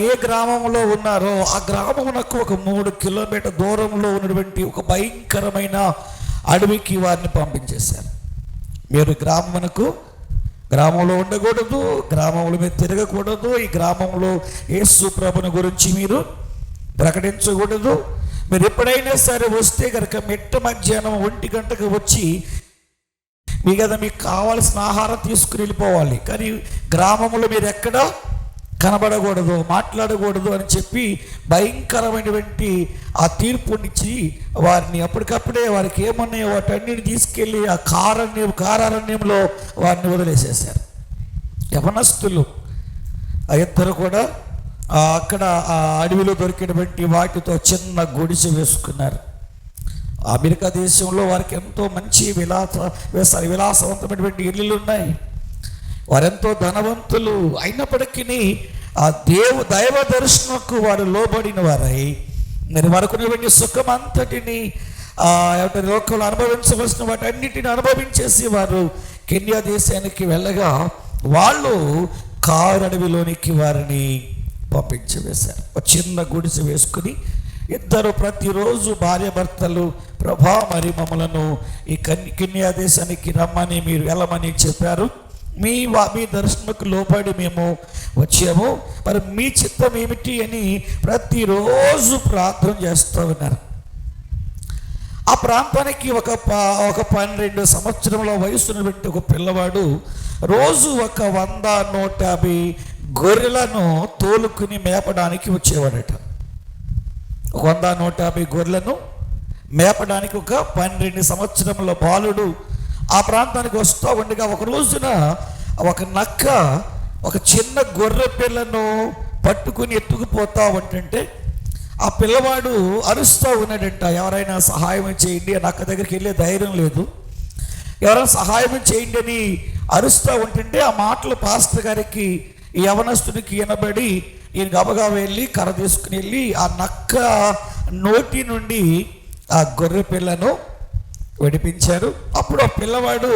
ఏ గ్రామంలో ఉన్నారో ఆ గ్రామమునకు ఒక 3 కిలోమీటర్ దూరంలో ఉన్నటువంటి ఒక భయంకరమైన అడవికి వారిని పంపించేశారు. మీరు గ్రామంలో ఉండకూడదు, గ్రామంలో మీరు తిరగకూడదు, ఈ గ్రామంలో యేసు ప్రభుని గురించి మీరు ప్రకటించకూడదు. మీరు ఎప్పుడైనా సరే వస్తే కనుక మిట్ట మధ్యాహ్నం 1 గంటకు వచ్చి మీకు కావాల్సిన ఆహారం తీసుకుని వెళ్ళిపోవాలి, కానీ గ్రామంలో మీరు ఎక్కడ కనబడకూడదు, మాట్లాడకూడదు అని చెప్పి భయంకరమైనటువంటి ఆ తీర్పునిచ్చి వారిని అప్పటికప్పుడే వారికి ఏమన్నాయో వాటన్నిటిని తీసుకెళ్ళి ఆ కారారణ్యంలో వారిని వదిలేసేశారు. యవనస్తులు ఆ ఇద్దరు కూడా అక్కడ ఆ అడవిలో దొరికినటువంటి వాటితో చిన్న గుడిసె వేసుకున్నారు. అమెరికా దేశంలో వారికి ఎంతో మంచి విలాసవంతమైనటువంటి ఇళ్ళు ఉన్నాయి. వారెంతో ధనవంతులు అయినప్పటికీ ఆ దైవ దర్శనకు వారు లోబడిన వారై మరి వారికి సుఖం అంతటిని లోకంలో అనుభవించవలసిన వాటన్నిటిని అనుభవించేసి వారు కెన్యా దేశానికి వెళ్ళగా వాళ్ళు కారు అడవిలోనికి వారిని పంపించి వేశారు. ఒక చిన్న గుడిసె వేసుకుని ఇద్దరు ప్రతిరోజు భార్యాభర్తలు, ప్రభా మరి మమ్మలను ఈ కెన్యా దేశానికి రమ్మని మీరు వెళ్ళమని చెప్పారు, మీ దర్శనకు లోపడి మేము వచ్చాము, మరి మీ చిత్తం ఏమిటి అని ప్రతిరోజు ప్రార్థన చేస్తూ ఉన్నారు. ఆ ప్రాంతానికి ఒక 12 సంవత్సరంలో వయసున్నటువంటి ఒక పిల్లవాడు రోజు ఒక 100-150 గొర్రెలను తోలుకుని మేపడానికి వచ్చేవాడట. 100-150 గొర్రెలను మేపడానికి ఒక 12 సంవత్సరంలో బాలుడు ఆ ప్రాంతానికి వస్తూ ఉండగా ఒక రోజున ఒక నక్క ఒక చిన్న గొర్రె పిల్లను పట్టుకుని ఎత్తుకుపోతా ఉంటుంటే ఆ పిల్లవాడు అరుస్తూ ఉన్నాడంట, ఎవరైనా సహాయం చేయండి. ఆ నక్క దగ్గరికి వెళ్ళే ధైర్యం లేదు. ఎవరైనా సహాయం చేయండి అని అరుస్తూ ఉంటుంటే ఆ మాటలు పాస్టర్ గారికి, ఈ యవనస్తునికి వినబడి ఈయన గబగా వెళ్ళి కర్ర తీసుకుని వెళ్ళి ఆ నక్క నోటి నుండి ఆ గొర్రె పిల్లను విడిపించారు. అప్పుడు ఆ పిల్లవాడు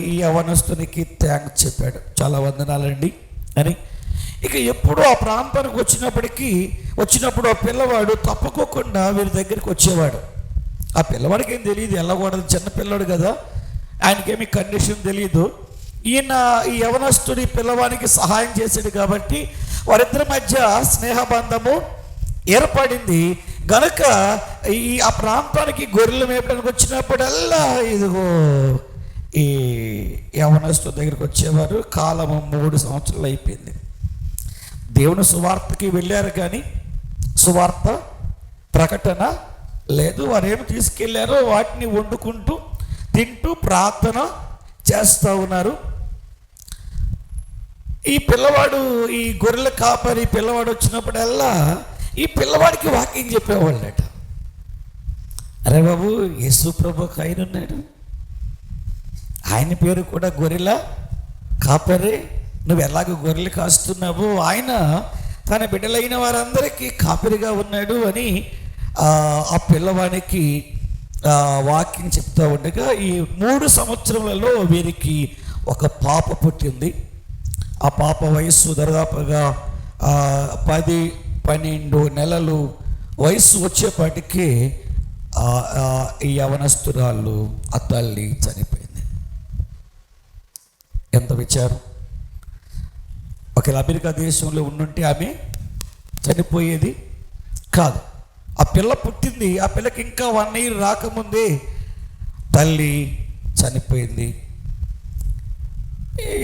ఈ యవనస్తునికి థ్యాంక్స్ చెప్పాడు, చాలా వందనాలండి అని. ఇక ఎప్పుడు ఆ ప్రాంతానికి వచ్చినప్పుడు ఆ పిల్లవాడు తప్పుకోకుండా వీరి దగ్గరికి వచ్చేవాడు. ఆ పిల్లవాడికి ఏం తెలియదు, వెళ్ళకూడదు, చిన్న పిల్లవాడు కదా, ఆయనకేమి కండిషన్ తెలియదు. ఈ యవనస్తుడి పిల్లవానికి సహాయం చేశాడు కాబట్టి వారిద్దరి మధ్య స్నేహబంధము ఏర్పడింది. గనుక ఆ ప్రాంతానికి గొర్రెలు మేపడానికి వచ్చినప్పుడల్లా ఇదిగో ఈ యవనస్తుడి దగ్గరికి వచ్చేవారు. కాలము 3 సంవత్సరాలు అయిపోయింది. దేవుని సువార్తకి వెళ్ళారు కానీ సువార్త ప్రకటన లేదు. వారేమి తీసుకెళ్లారో వాటిని వండుకుంటూ తింటూ ప్రార్థన చేస్తూ ఉన్నారు. ఈ పిల్లవాడు, ఈ గొర్రెల కాపరి పిల్లవాడు వచ్చినప్పుడల్లా ఈ పిల్లవాడికి వాక్యం చెప్పేవాళ్ళట. అరే బాబు, యేసు ప్రభు ఒక ఆయన ఉన్నాడు, ఆయన పేరు కూడా గొర్రెల కాపరే, నువ్వు ఎలాగో గొర్రెలు కాస్తున్నావు, ఆయన తన బిడ్డలైన వారందరికీ కాపరిగా ఉన్నాడు అని ఆ పిల్లవానికి వాక్యం చెప్తూ ఉండగా ఈ 3 సంవత్సరములలో వీరికి ఒక పాప పుట్టింది. ఆ పాప వయస్సు దాదాపుగా 10-12 నెలలు వయస్సు వచ్చేపాటికి ఈ యవనస్తురాలు ఆ తల్లి చనిపోయింది. ఎంత విచారం! ఒకవేళ అమెరికా దేశంలో ఉండుంటే ఆమె చనిపోయేది కాదు. ఆ పిల్ల పుట్టింది, ఆ పిల్లకి ఇంకా 1 year రాకముందే తల్లి చనిపోయింది.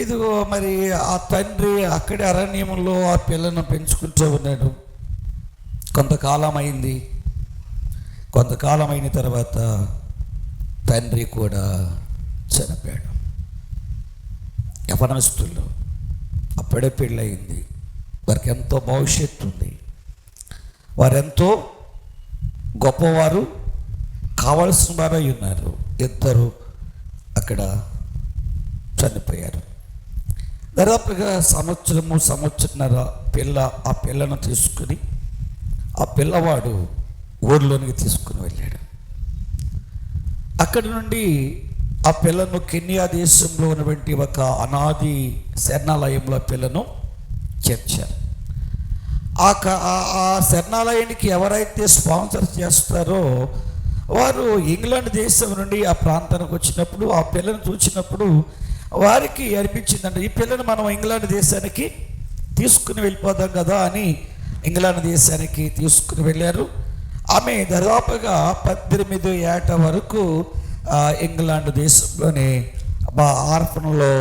ఇదిగో మరి ఆ తండ్రి అక్కడే అరణ్యంలో ఆ పిల్లను పెంచుకుంటూ ఉన్నాడు. కొంతకాలం అయింది. కొంతకాలం అయిన తర్వాత తండ్రి కూడా చనిపోయాడు. యవనస్తులు, అప్పుడే పెళ్ళయింది, వారికి ఎంతో భవిష్యత్తు ఉంది, వారెంతో గొప్పవారు కావలసిన వారై ఉన్నారు. ఇద్దరు అక్కడ చనిపోయారు. దాదాపుగా సంవత్సరన్నర ఆ పిల్లను తీసుకుని ఆ పిల్లవాడు ఊర్లోనికి తీసుకుని వెళ్ళాడు. అక్కడి నుండి ఆ పిల్లను కెన్యా దేశంలో ఉన్నటువంటి ఒక అనాది శరణాలయంలో పిల్లను చేర్చారు. ఆ శరణాలయానికి ఎవరైతే స్పాన్సర్ చేస్తారో వారు ఇంగ్లాండ్ దేశం నుండి ఆ ప్రాంతానికి వచ్చినప్పుడు ఆ పిల్లను చూసినప్పుడు వారికి అనిపించిందంటే ఈ పిల్లను మనం ఇంగ్లాండ్ దేశానికి తీసుకుని వెళ్ళిపోదాం కదా అని ఇంగ్లాండ్ దేశానికి తీసుకుని వెళ్ళారు. ఆమె దాదాపుగా 18 ఏట వరకు ఇంగ్లాండ్ దేశంలోనే ఆర్ఫన్లో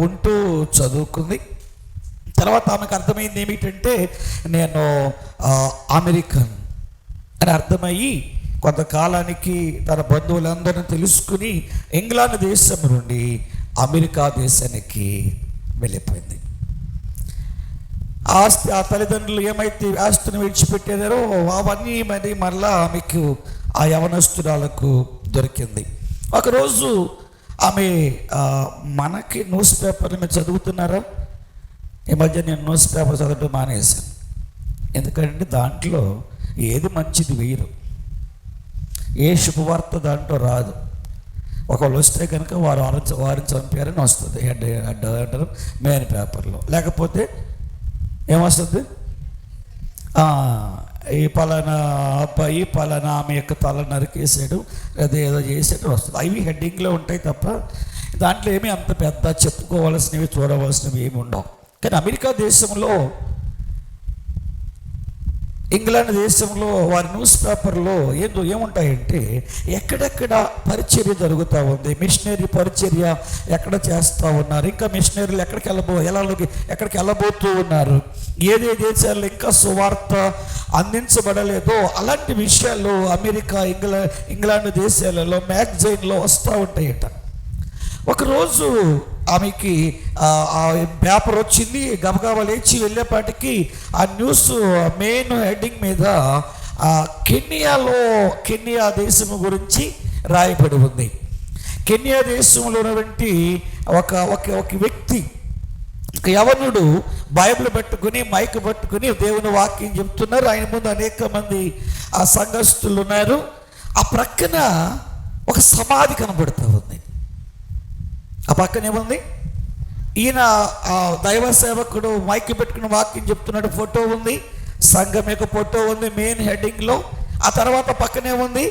ఉంటూ చదువుకుంది. తర్వాత ఆమెకు అర్థమైంది ఏమిటంటే నేను అమెరికన్ అని అర్థమయ్యి కొంతకాలానికి తన బంధువులందరినీ తెలుసుకుని ఇంగ్లాండ్ దేశం నుండి అమెరికా దేశానికి వెళ్ళిపోయింది. ఆ తల్లిదండ్రులు ఏమైతే ఆస్తిని విడిచిపెట్టారో అవన్నీ మరలా ఆమెకు ఆ యవనస్తురాలకు దొరికింది. ఒకరోజు ఆమె మనకి న్యూస్ పేపర్లు మీరు చదువుతున్నారా? ఈ మధ్య నేను న్యూస్ పేపర్ చదవడం మానేశాను. ఎందుకంటే దాంట్లో ఏది మంచిది వేయరు, ఏ శుభవార్త దాంట్లో రాదు. ఒకళ్ళు వస్తే కనుక వారిని చంపారని వస్తుంది హెడ్ అంటారు మెయిన్ పేపర్లో. లేకపోతే ఏమొస్తుంది, ఈ పలానా అబ్బాయి పలానా ఆమె యొక్క తల నరికేసాడు లేదా ఏదో చేసాడు వస్తుంది. అవి హెడ్డింగ్లో ఉంటాయి తప్ప దాంట్లో ఏమీ అంత పెద్ద చెప్పుకోవాల్సినవి చూడవలసినవి ఏమి ఉండవు. కానీ అమెరికా దేశంలో ఇంగ్లాండ్ దేశంలో వారి న్యూస్ పేపర్లో ఏముంటాయంటే ఎక్కడెక్కడ పరిచర్య జరుగుతూ ఉంది, మిషనరీ పరిచర్య ఎక్కడ చేస్తూ ఉన్నారు, ఇంకా మిషనరీలు ఎక్కడికి వెళ్ళబోతూ ఉన్నారు, ఏదే దేశాల్లో ఇంకా సువార్త అందించబడలేదో అలాంటి విషయాలు అమెరికా ఇంగ్లాండ్ దేశాలలో మ్యాగజైన్లో వస్తూ ఉంటాయట. ఒకరోజు ఆమెకి ఆ పేపర్ వచ్చింది, గబగబా లేచి వెళ్ళేపాటికి ఆ న్యూస్ మెయిన్ హెడ్డింగ్ మీద కెన్యా దేశము గురించి రాయబడి ఉంది. కెన్యా దేశంలో ఉన్నటువంటి ఒక వ్యక్తి, ఒక యవనుడు బైబిల్ పట్టుకుని మైక్ పట్టుకుని దేవుని వాక్యం చెప్తున్నారు. ఆయన ముందు అనేక మంది ఆ సంఘస్థులు ఉన్నారు. ఆ ప్రక్కన ఒక సమాధి కనబడుతూ ఉంది. ఆ పక్కన ఏముంది, ఈయన దైవ సేవకుడు మైక్ పెట్టుకుని వాక్యం చెప్తున్నాడు, ఫోటో ఉంది, సంఘం యొక్క ఫోటో ఉంది మెయిన్ హెడ్డింగ్లో. ఆ తర్వాత పక్కనే ఉంది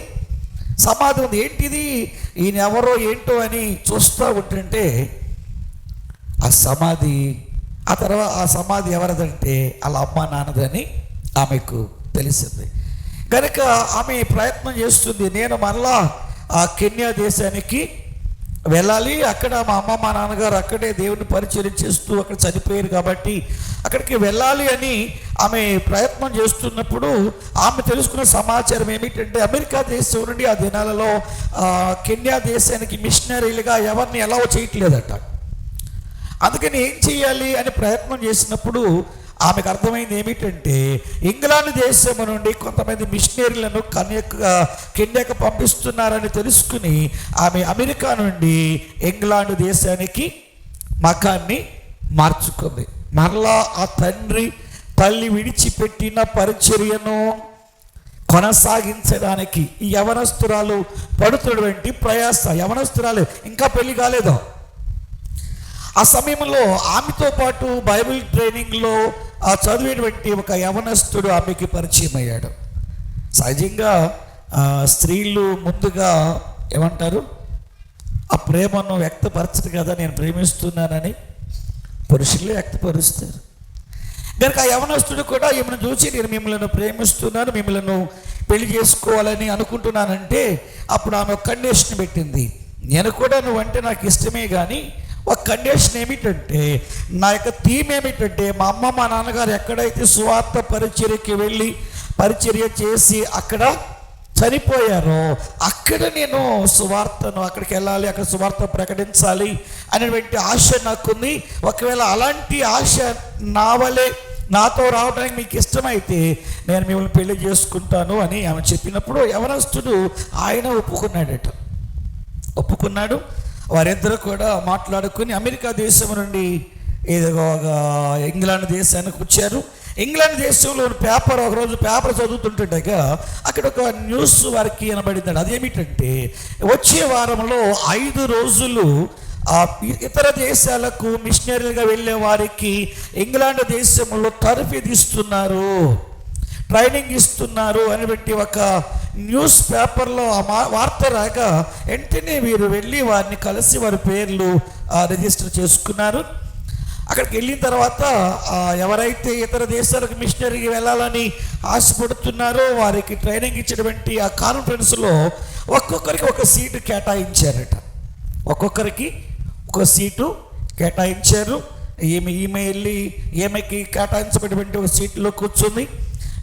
సమాధి ఉంది. ఏంటిది, ఈయన ఎవరో ఏంటో అని చూస్తూ ఉంటుంటే ఆ సమాధి ఎవరిదంటే వాళ్ళ అమ్మ నాన్నదని ఆమెకు తెలిసింది. కనుక ఆమె ప్రయత్నం చేస్తుంది, నేను మరలా ఆ కెన్యా దేశానికి వెళ్ళాలి, అక్కడ మా అమ్మ మా నాన్నగారు అక్కడే దేవుని పరిచయం చేస్తూ అక్కడ చనిపోయారు కాబట్టి అక్కడికి వెళ్ళాలి అని ఆమె ప్రయత్నం చేస్తున్నప్పుడు ఆమె తెలుసుకున్న సమాచారం ఏమిటంటే అమెరికా దేశం నుండి ఆ దినాలలో కెన్యా దేశానికి మిషనరీలుగా ఎవరిని అలౌ చేయట్లేదట. అందుకని ఏం చేయాలి అని ప్రయత్నం చేసినప్పుడు ఆమెకు అర్థమైంది ఏమిటంటే ఇంగ్లాండ్ దేశం నుండి కొంతమంది మిషనరీలను కెన్యాకు పంపిస్తున్నారని తెలుసుకుని ఆమె అమెరికా నుండి ఇంగ్లాండ్ దేశానికి మకాన్ని మార్చుకుంది. మరలా ఆ తల్లి విడిచిపెట్టిన పరిచర్యను కొనసాగించడానికి ఈ యవనస్తురాలు పడుతున్నటువంటి ప్రయాస, యవనస్తురాలు ఇంకా పెళ్లి కాలేదు, ఆ సమయంలో ఆమెతో పాటు బైబిల్ ట్రైనింగ్లో చదివేటువంటి ఒక యవనస్తుడు ఆమెకి పరిచయం అయ్యాడు. సహజంగా స్త్రీలు ముందుగా ఏమంటారు, ఆ ప్రేమను వ్యక్తపరచరు కదా, నేను ప్రేమిస్తున్నానని. పురుషులే వ్యక్తపరుస్తారు. కనుక ఆ యవనస్తుడు కూడా ఈమెను చూసి నేను మిమ్మల్ని ప్రేమిస్తున్నాను, మిమ్మల్ని పెళ్లి చేసుకోవాలని అనుకుంటున్నానంటే అప్పుడు ఆమె ఒక కండిషన్ పెట్టింది. నేను కూడా నువ్వంటే నాకు ఇష్టమే, కానీ ఒక కండిషన్ ఏమిటంటే, నా యొక్క థీమ్ ఏమిటంటే, మా అమ్మ మా నాన్నగారు ఎక్కడైతే సువార్త పరిచర్యకి వెళ్ళి పరిచర్య చేసి అక్కడ చనిపోయారో అక్కడ నేను సువార్తను అక్కడికి వెళ్ళాలి, అక్కడ సువార్త ప్రకటించాలి అనేటువంటి ఆశ నాకుంది. ఒకవేళ అలాంటి ఆశ నా వలే నాతో రావడానికి మీకు ఇష్టమైతే నేను మిమ్మల్ని పెళ్లి చేసుకుంటాను అని ఆమె చెప్పినప్పుడు యవనస్తుడు ఆయన ఒప్పుకున్నాడు. వారిద్దరూ కూడా మాట్లాడుకుని అమెరికా దేశం నుండి ఏదో ఒక ఇంగ్లాండ్ దేశానికి వచ్చారు. ఇంగ్లాండ్ దేశంలో ఒకరోజు పేపర్ చదువుతుంటుండగా అక్కడ ఒక న్యూస్ వారికి వినబడింది. అదేమిటంటే, వచ్చే వారంలో 5 రోజులు ఇతర దేశాలకు మిషనరీలుగా వెళ్ళే వారికి ఇంగ్లాండ్ దేశంలో తరఫీదు ఇస్తున్నారు, ట్రైనింగ్ ఇస్తున్నారు అనేటువంటి ఒక న్యూస్ పేపర్లో వార్త రాగా వెంటనే వీరు వెళ్ళి వారిని కలిసి వారి పేర్లు రిజిస్టర్ చేసుకున్నారు. అక్కడికి వెళ్ళిన తర్వాత ఎవరైతే ఇతర దేశాలకు మిషనరీకి వెళ్ళాలని ఆశపడుతున్నారో వారికి ట్రైనింగ్ ఇచ్చినటువంటి ఆ కాన్ఫరెన్స్లో ఒక్కొక్కరికి ఒక సీటు కేటాయించారట. ఒక్కొక్కరికి ఒక సీటు కేటాయించారు. ఈమె వెళ్ళి ఈమెకి కేటాయించబడినటువంటి ఒక సీట్లో కూర్చుంది.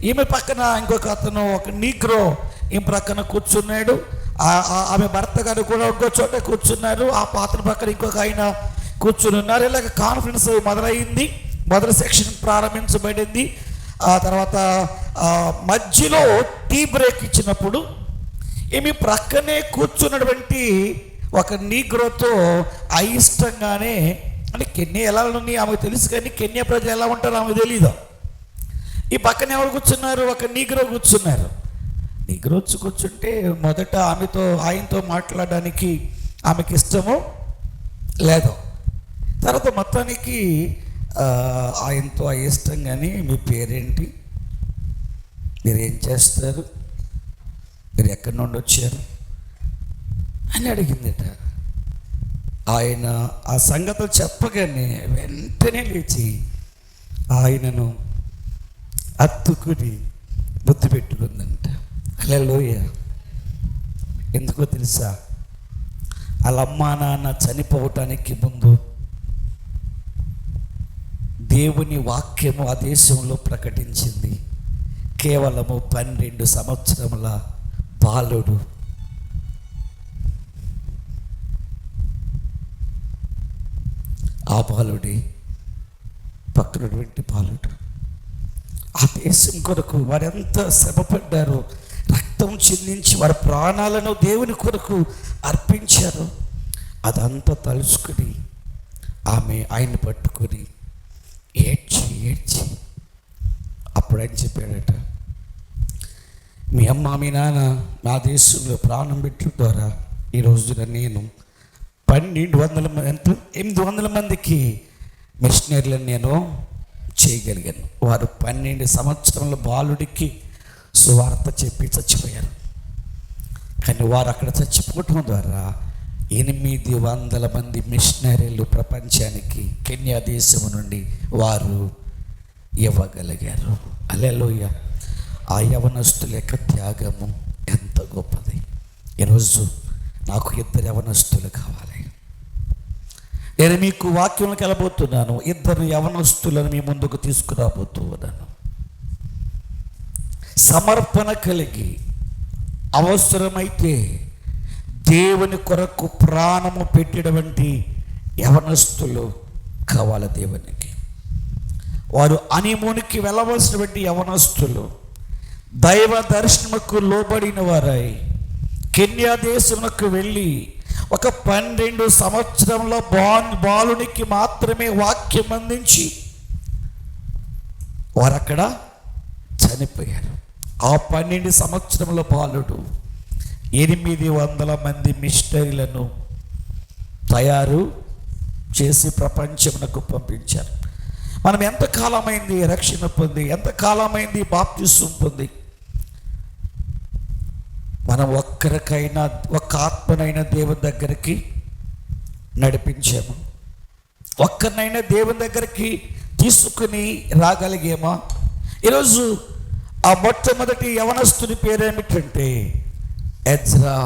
ఈమె పక్కన ఇంకొక అతను, ఒక నీగ్రో ఈమె ప్రక్కన కూర్చున్నాడు. ఆమె భర్త గారు కూడా ఇంకో చోట కూర్చున్నారు. ఆ పాత్ర పక్కన ఇంకొక ఆయన కూర్చుని ఉన్నారు. ఇలాగ కాన్ఫరెన్స్ మొదలైంది. మొదటి సెక్షన్ ప్రారంభించబడింది. ఆ తర్వాత మధ్యలో టీ బ్రేక్ ఇచ్చినప్పుడు ఈమె ప్రక్కనే కూర్చున్నటువంటి ఒక నీగ్రోతో అయిష్టంగానే, అంటే కెన్యా ఎలా ఉంది ఆమెకు తెలుసు, కానీ కెన్యా ప్రజలు ఎలా ఉంటారో ఆమెకు తెలీదు. ఈ పక్కన ఎవరు కూర్చున్నారు, ఒక నీగ్రో కూర్చున్నారు. నీగ్రో కూర్చుంటే మొదట ఆయనతో మాట్లాడడానికి ఆమెకి ఇష్టము లేదు. తర్వాత మొత్తానికి ఆయనతో అయిష్టం, కానీ మీ పేరేంటి, మీరు ఏం చేస్తారు, మీరు ఎక్కడి నుండి వచ్చారు అని అడిగిందట. ఆయన ఆ సంగతులు చెప్పగానే వెంటనే లేచి ఆయనను అత్తుకుని బుద్ధి పెట్టుకుందంట. హల్లెలూయ. ఎందుకో తెలుసా, వాళ్ళ అమ్మా నాన్న చనిపోవటానికి ముందు దేవుని వాక్యము ఆ దేశంలో ప్రకటించింది. కేవలము 12 సంవత్సరముల బాలుడు. ఆ బాలుడి పక్కనటువంటి బాలుడు. ఆ దేశం కొరకు వారెంత శ్రమపడ్డారు, రక్తం చిందించి వారి ప్రాణాలను దేవుని కొరకు అర్పించారు. అదంతా తలుచుకుని ఆమె ఆయన్ని పట్టుకుని ఏడ్చి అప్పుడు ఆయన చెప్పాడట, మీ అమ్మ మీ నాన్న నా దేశంలో ప్రాణం పెట్టడం ద్వారా ఈ రోజున నేను 800 మందికి మిషనరీలను నేను చేయగలిగాను. వారు 12 సంవత్సరాల బాలుడికి సువార్త చెప్పి చచ్చిపోయారు. కానీ వారు అక్కడ చచ్చిపోవటం ద్వారా 800 మంది మిషనరీలు ప్రపంచానికి కెన్యా దేశం నుండి వారు ఇవ్వగలిగారు. హల్లెలూయ. ఆ యవనస్తుల యొక్క త్యాగము ఎంత గొప్పది. ఈరోజు నాకు 2 యవనస్తులు కావాలి. నేను మీకు వాక్యంలోకి వెళ్ళబోతున్నాను. 2 యవనస్తులను మీ ముందుకు తీసుకురాబోతున్నాను. సమర్పణ కలిగి అవసరమైతే దేవుని కొరకు ప్రాణము పెట్టినటువంటి యవనస్తులు కావాలి దేవునికి. వారు హనీమూన్కి వెళ్ళవలసినటువంటి యవనస్తులు, దైవ దర్శనముకు లోబడిన వారై కెన్యా దేశమునకు వెళ్ళి ఒక 12 సంవత్సరంలో బాలునికి మాత్రమే వాక్యం అందించి వారు అక్కడ చనిపోయారు. ఆ 12 సంవత్సరంలో బాలుడు 800 మంది మిషనరీలను తయారు చేసి ప్రపంచమునకు పంపించారు. మనం ఎంతకాలమైంది రక్షణ పొంది, ఎంతకాలమైంది బాప్తిసం పొంది? మనం ఒక్కరికైనా ఒక్క ఆత్మనైనా దేవుని దగ్గరికి నడిపించాము? ఒక్కరినైనా దేవుని దగ్గరికి తీసుకుని రాగలిగేమా? ఈరోజు ఆ మొట్టమొదటి యవనస్తుని పేరేమిటంటే ఎజ్రా.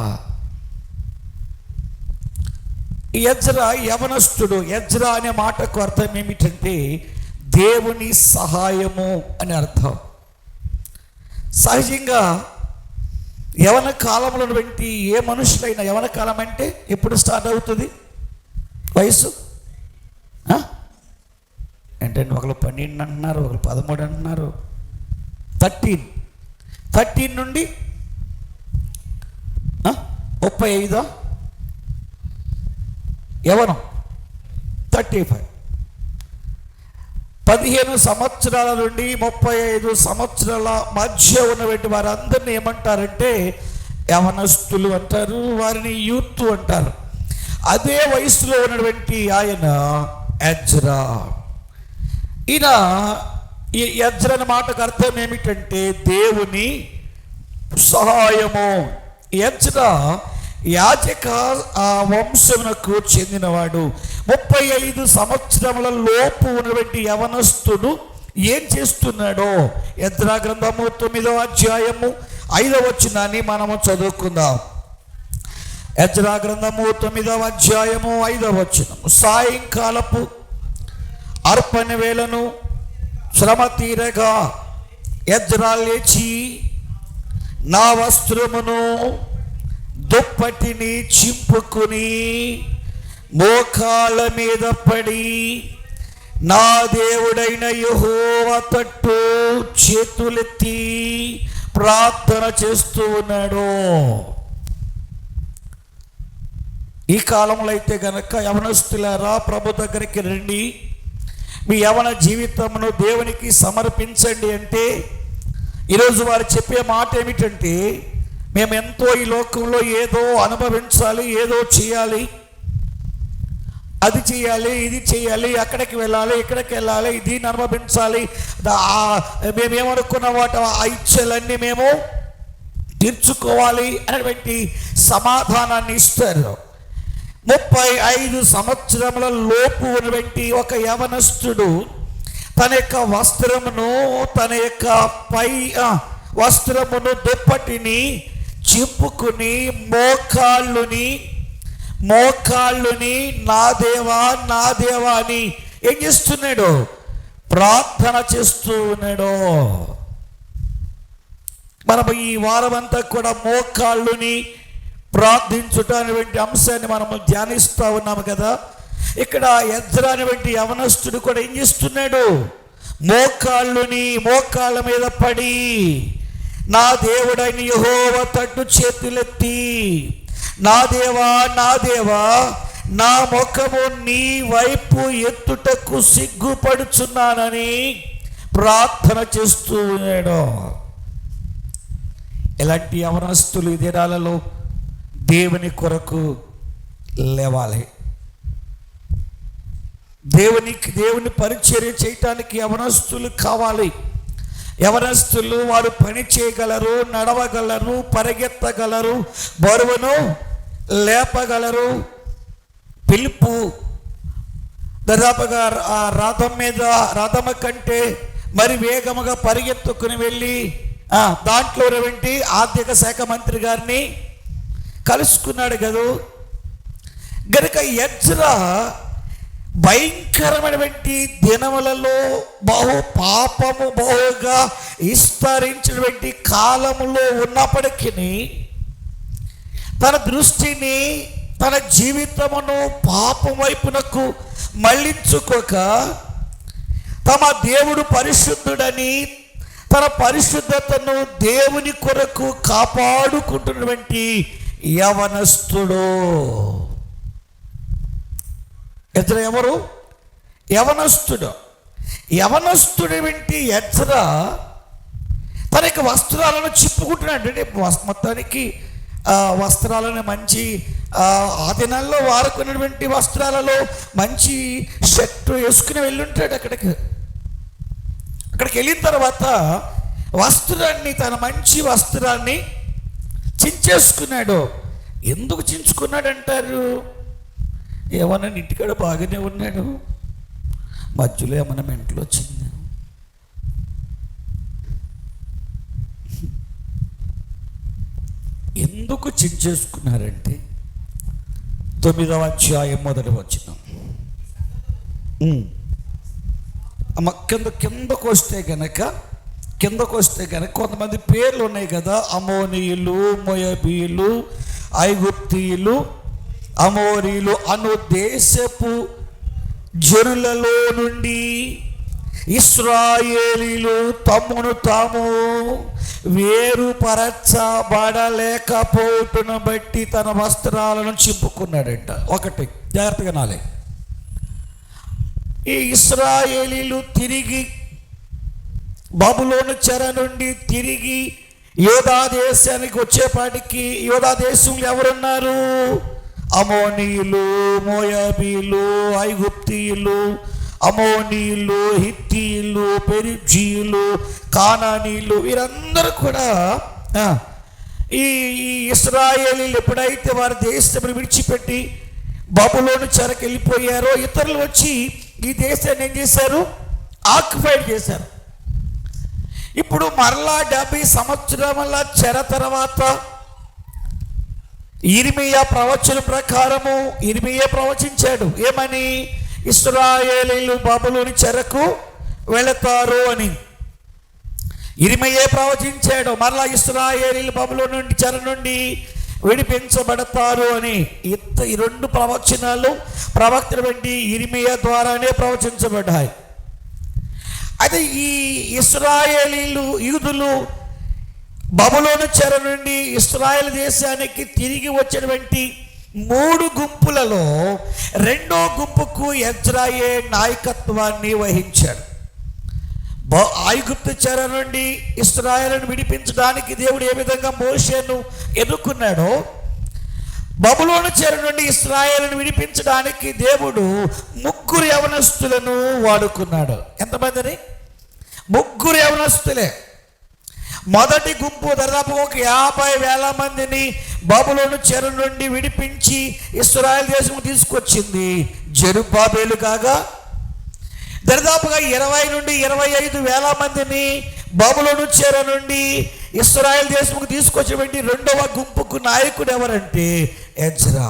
ఈ ఎజ్రా యవనస్తుడు. ఎజ్రా అనే మాటకు అర్థం ఏమిటంటే దేవుని సహాయము అని అర్థం. సహజంగా యవన కాలంలో వంటి ఏ మనుషులైనా, యవన కాలం అంటే ఎప్పుడు స్టార్ట్ అవుతుంది వయసు? ఏంటంటే ఒకరు 12 అంటున్నారు, ఒకరు 13 అంటున్నారు. 13 నుండి 35 యవనం 35. 15 సంవత్సరాల నుండి 35 సంవత్సరాల మధ్య ఉన్నటువంటి వారందరినీ ఏమంటారంటే యవనస్తులు అంటారు, వారిని యూత్ అంటారు. అదే వయసులో ఉన్నటువంటి ఆయన ఎజ్రా. ఈయన ఈ ఎజ్రా అనే మాటకు అర్థం ఏమిటంటే దేవుని సహాయము. ఎజ్రా యాజక వంశమునకు చెందినవాడు. 35 సంవత్సరముల లోపు ఉన్నటువంటి యవనస్తుడు ఏం చేస్తున్నాడో ఎజ్రా గ్రంథము 9వ అధ్యాయము 5వ వచనాన్ని మనము చదువుకుందాం. ఎజ్రా గ్రంథము 9వ అధ్యాయము 5వ వచనం. సాయంకాలపు అర్పణ వేళను శ్రమ తీరగా ఎజ్రా లేచి నా వస్త్రమును దుప్పటిని చింపుకుని మోకాళ్ళ మీద పడి నా దేవుడైన యెహోవా తట్టు చేతులెత్తి ప్రార్థన చేస్తూ ఉన్నాడు. ఈ కాలంలో అయితే గనక యవనస్తులారా, ప్రభు దగ్గరికి రండి, మీ యవన జీవితమును దేవునికి సమర్పించండి అంటే ఈరోజు వారు చెప్పే మాట ఏమిటంటే మేము ఎంతో ఈ లోకంలో ఏదో అనుభవించాలి, ఏదో చేయాలి, అది చేయాలి, ఇది చేయాలి, అక్కడికి వెళ్ళాలి, ఇక్కడికి వెళ్ళాలి, దీన్ని అనుభవించాలి, మేమేమనుకున్న వాటి ఆ ఇచ్చలన్నీ మేము తీర్చుకోవాలి అనేటువంటి సమాధానాన్ని ఇస్తారు. 35 సంవత్సరముల లోపు ఉన్నటువంటి ఒక యవనస్తుడు తన యొక్క వస్త్రమును, తన యొక్క పై వస్త్రమును, దుప్పటిని చింపుకుని మోకాళ్ళుని నా దేవా నా దేవా అని ఏం చేస్తున్నాడు? ప్రార్థన చేస్తూ ఉన్నాడు. మనం ఈ వారం అంతా కూడా మోకాళ్ళుని ప్రార్థించుట అనేటువంటి అంశాన్ని మనము ధ్యానిస్తూ ఉన్నాము కదా. ఇక్కడ ఎజ్రా అనేటువంటి యవనస్తుడు కూడా ఏం చేస్తున్నాడు? మోకాళ్ళ మీద పడి నా దేవుడైన యెహోవా తట్టు చేతులెత్తి నా దేవా నా దేవా నా ముఖము నీ వైపు ఎత్తుటకు సిగ్గుపడుచున్నానని ప్రార్థన చేస్తూ ఉన్నాడు. ఇలాంటి యవనస్తులు ఈ దినాలలో దేవుని కొరకు లేవాలి. దేవుని పరిచర్య చేయటానికి యవనస్తులు కావాలి. యవనస్తులు వారు పని చేయగలరు, నడవగలరు, పరిగెత్తగలరు, బరువును లేపగలరు. పిలుపు దాదాపుగా ఆ రథం కంటే మరి వేగముగా పరిగెత్తుకుని వెళ్ళి దాంట్లో వెంటి ఆర్థిక శాఖ మంత్రి గారిని కలుసుకున్నాడు కదా. గనుక ఎజ్రా భయంకరమైనటువంటి దినములలో బహుగా విస్తరించినటువంటి కాలములో ఉన్నప్పటికీ తన దృష్టిని, తన జీవితమును పాపం వైపునకు మళ్ళించుకోక తమ దేవుడు పరిశుద్ధుడని తన పరిశుద్ధతను దేవుని కొరకు కాపాడుకుంటున్నటువంటి యవనస్తుడు. ఎజ్రా ఎవరు? యవనస్తుడు వంటి ఎజ్రా తన యొక్క వస్త్రాలను చిప్పుకుంటున్నాడు. అంటే మొత్తానికి వస్త్రాలను మంచి ఆ దినాల్లో వాడుకున్నటువంటి వస్త్రాలలో మంచి షర్టు వేసుకుని వెళ్ళుంటాడు. అక్కడికి వెళ్ళిన తర్వాత తన మంచి వస్త్రాన్ని చించేసుకున్నాడు. ఎందుకు చించుకున్నాడు అంటారు? ఏమన్నా ఇంటికాడ బాగానే ఉన్నాడు, మధ్యలో ఏమన్నా మెంటలు వచ్చింది. ఎందుకు చించేసుకున్నారంటే 9వ అధ్యాయం 1వ వచనం. కిందకు వస్తే గనక కొంతమంది పేర్లు ఉన్నాయి కదా, అమోనీయులు, మోయాబీయులు, ఐగుప్తీయులు, అమోరీలు అను దేశపు జనులలో నుండి ఇశ్రాయేలీలు తమ్మును తాము వేరుపరచబడలేకపోవటను బట్టి తన వస్త్రాలను చింపుకున్నాడంట. ఒకటి జాగ్రత్తగా నాలే, ఈ ఇశ్రాయేలీలు తిరిగి బబులోను చెర నుండి తిరిగి యోధా దేశానికి వచ్చేపాటికి యోధా దేశంలో ఎవరున్నారు? అమోనీయులు, మోయాబీలు, ఐగుప్తీయులు, అమోనీయులు, హిత్తీయులు, పెరిజీయులు, కానానీయులు, వీరందరూ కూడా ఈ ఇశ్రాయేలీలు ఎప్పుడైతే వారి దేశాన్ని విడిచిపెట్టి బబులోను చెరకు వెళ్ళిపోయారో ఇతరులు వచ్చి ఈ దేశాన్ని ఏం చేశారు? ఆక్యుపైడ్ చేశారు. ఇప్పుడు మరలా 70 సంవత్సరాల చెర తర్వాత ఇర్మీయా ప్రవచన ప్రకారము ఇర్మీయా ప్రవచించాడు. ఏమని? ఇశ్రాయేలీలు బబులోను చెరకు వెళతారు అని ఇర్మీయా ప్రవచించాడు. మరలా ఇశ్రాయేలీలు బబులోను నుండి చెర నుండి విడిపించబడతారు అని. ఈ 2 ప్రవచనాలు ప్రవక్త వంటి ఇర్మీయా ద్వారానే ప్రవచించబడ్డాయి. అయితే ఈ ఇశ్రాయేలీలు యూదులు బబులోను చెర నుండి ఇశ్రాయేల్ దేశానికి తిరిగి వచ్చినటువంటి 3 గుంపులలో 2వ గుంపుకు ఎజ్రాయే నాయకత్వాన్ని వహించాడు. ఐగుప్తు చెర నుండి ఇశ్రాయేలును విడిపించడానికి దేవుడు ఏ విధంగా మోషేను ఎన్నుకున్నాడో, బబులోను చెర నుండి ఇశ్రాయేలును విడిపించడానికి దేవుడు 3 యవనస్తులను వాడుకున్నాడు. ఎంతమందిని? 3 యవనస్తులే. మొదటి గుంపు దాదాపు 50,000 మందిని బబులోను చెర నుండి విడిపించి ఇశ్రాయేల్ దేశం తీసుకొచ్చింది జెరుబ్బాబెలు కాగా, దాదాపుగా 20 నుండి 25,000 మందిని బబులోను చెర నుండి ఇశ్రాయేల్ దేశంకు తీసుకొచ్చినటువంటి 2వ గుంపుకు నాయకుడు ఎవరంటే ఎజ్రా.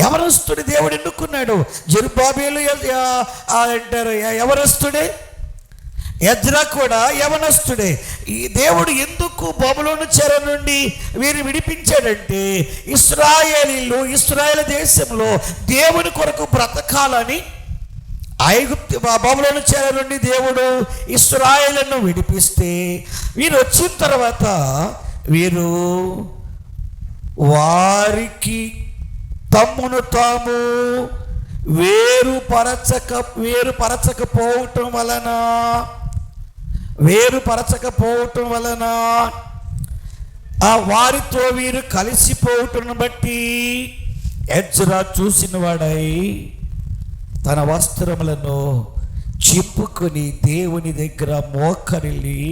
యవనస్తుడి దేవుడు ఎన్నుకున్నాడు. జెరుబ్బాబెలు అంటారు యవనస్తుడే, ఎజ్రా కూడా యవనస్తుడే. ఈ దేవుడు ఎందుకు బబులోను చెర నుండి వీరిని విడిపించాడంటే ఇశ్రాయేలీలు ఇశ్రాయేల్ దేశంలో దేవుని కొరకు బ్రతకాలని. బబులోను చెర నుండి దేవుడు ఇశ్రాయేలును విడిపిస్తే వీరు వచ్చిన తర్వాత వీరు వారికి తమ్మును తాము వేరుపరచకపోవటం వలన వారితో వీరు కలిసిపోవటం బట్టి ఎజ్రా చూసిన వాడై తన వస్త్రములను చింపుకొని దేవుని దగ్గర మోకరిల్లి